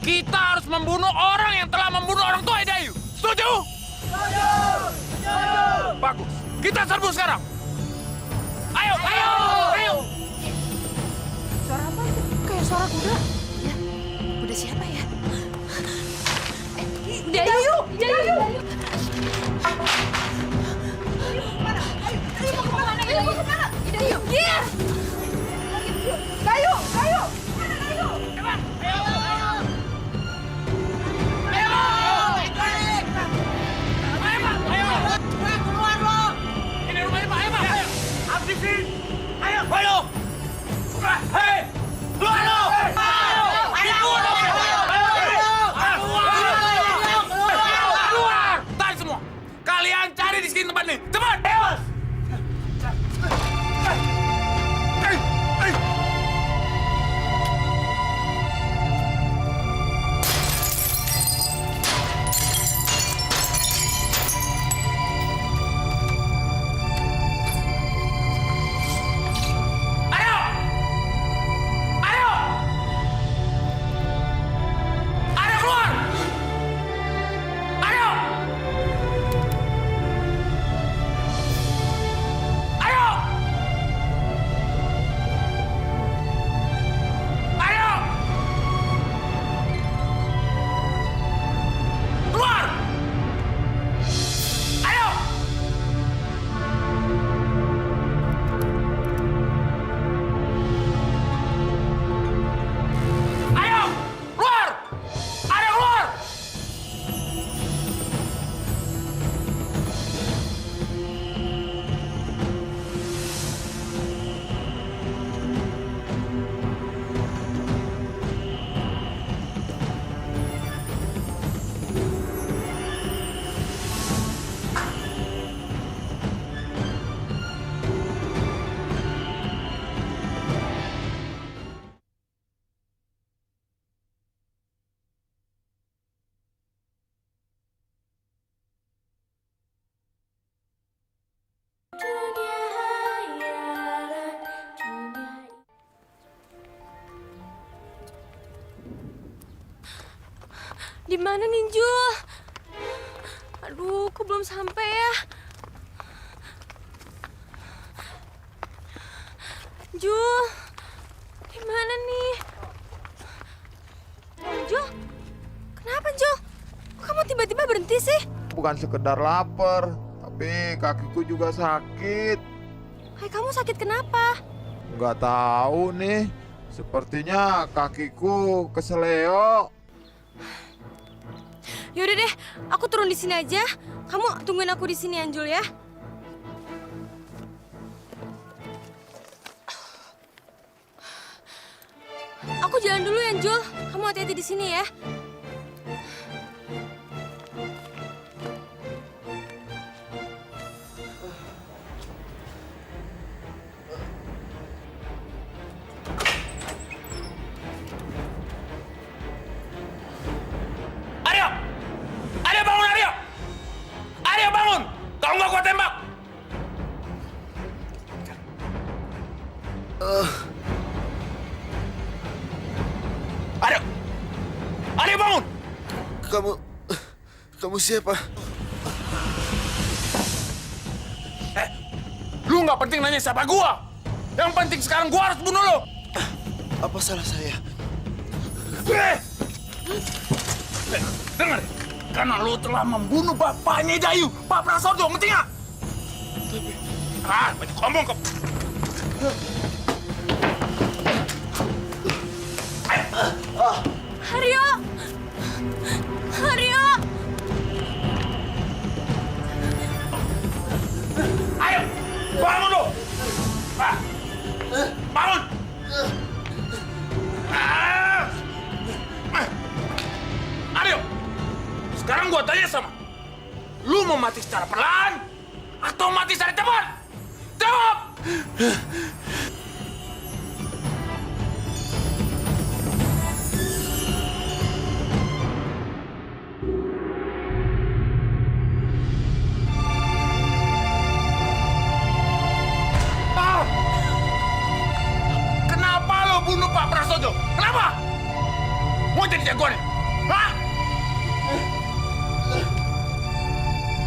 Kita harus membunuh orang yang telah membunuh orang tua Idayu. Setuju? Setuju! Bagus. Kita serbu sekarang. Ayo! Suara apa itu? Kayak suara kuda. Ya, kuda siapa ya? Idayu! Gir! Dayu! Ini rumahnya Pak, ayo! Di mana nih, Jul? Aduh, kok belum sampai ya? Jul, di mana nih? Jul, kenapa Jul? Kok kamu tiba-tiba berhenti sih? Bukan sekedar lapar, tapi kakiku juga sakit. Hai, kamu sakit kenapa? Nggak tahu nih, sepertinya kakiku keseleo. Yaudah deh, aku turun di sini aja. Kamu tungguin aku di sini, Anjul ya. Aku jalan dulu ya, Anjul. Kamu hati-hati di sini ya. Aryo! Aryo bangun, Aryo! Aryo bangun! Kalau nggak gua tembak! Aryo! Aryo bangun! Kamu siapa? Lu nggak penting nanya siapa gua. Yang penting sekarang gua harus bunuh lu. Apa salah saya? Dengar, karena lu telah membunuh bapaknya Dayu, Pak Prasojo, ngerti nggak? Banyak ngomong kok. Aryo! Aryo! Ayo, bangun lu! Bangun! Aryo, sekarang gua tanya sama lu, mau mati secara perlahan atau mati secara cepat? Jawab! Kenapa lo bunuh Pak Prasojo? Kenapa? Mau jadi jagoan? Hah?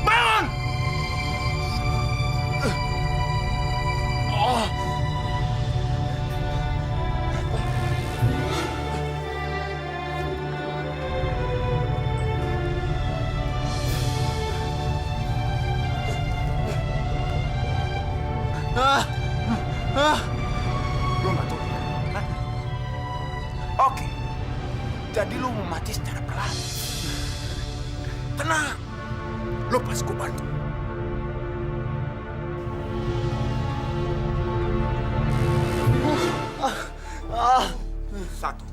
Bangun! Oh. Lu nggak tahu? Hah? Oke. Jadi lu mau mati secara perlahan. Tenang. Lu pasti gue bantu. Satu.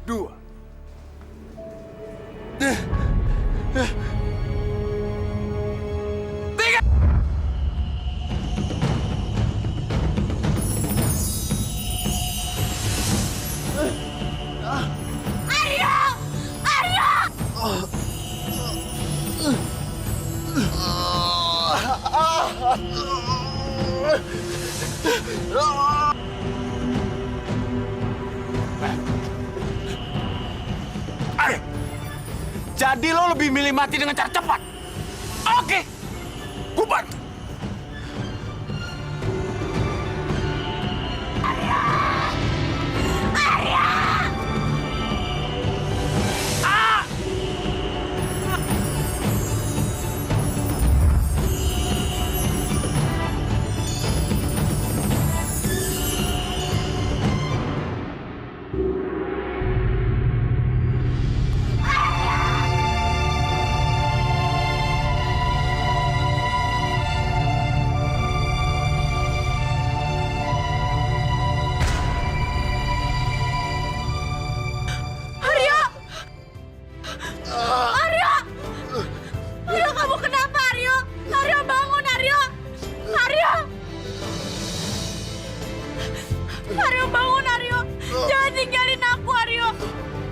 Dua. Tiga. Aryo! Aryo! Ayo. Jadi lo lebih milih mati dengan cara cepat? Oke. Gue bantu. Aryo bangun Aryo, jangan tinggalin aku Aryo.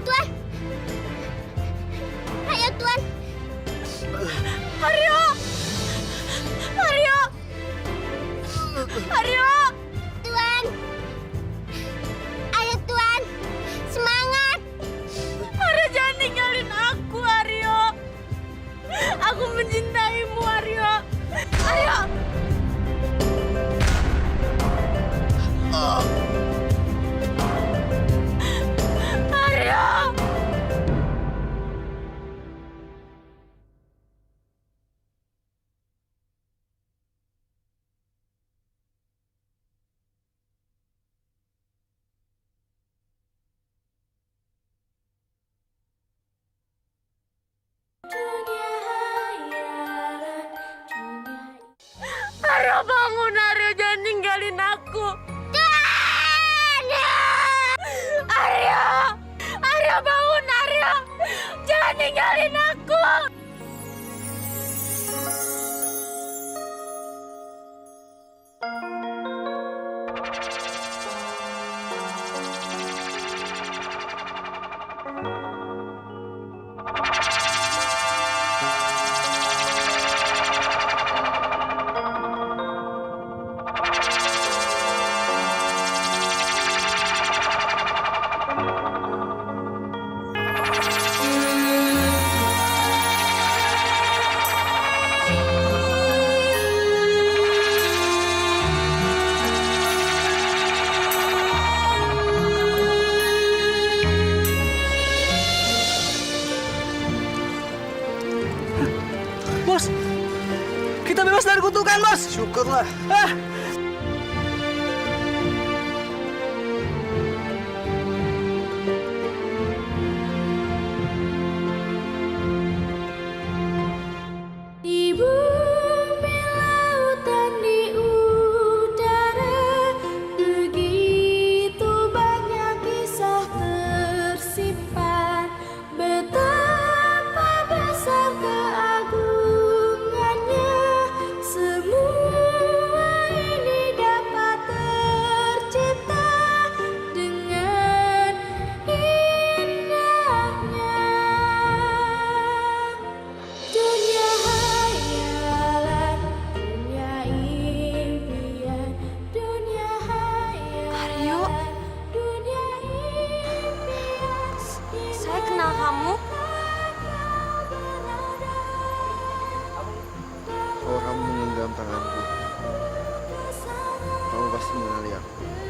Tuan, ayo Tuan. Aryo, Aryo, Aryo. Tuan, ayo Tuan, semangat. Aryo jangan bangun Aryo, jangan ninggalin aku. Aryo! Aryo bangun Aryo! Jangan ninggalin aku! Bos, kita bebas dari kutukan, Bos. Syukurlah. Di bumi, lautan, di udara, begitu banyak kisah tersimpan. Betapa besar keagungannya, semua ini dapat tercipta dengan indahnya. Dunia hayalan, dunia impian, dunia hayalan, dunia impian. Saya kenal kamu. Kalau kamu menggenggam tanganku, kamu pasti mengenali aku.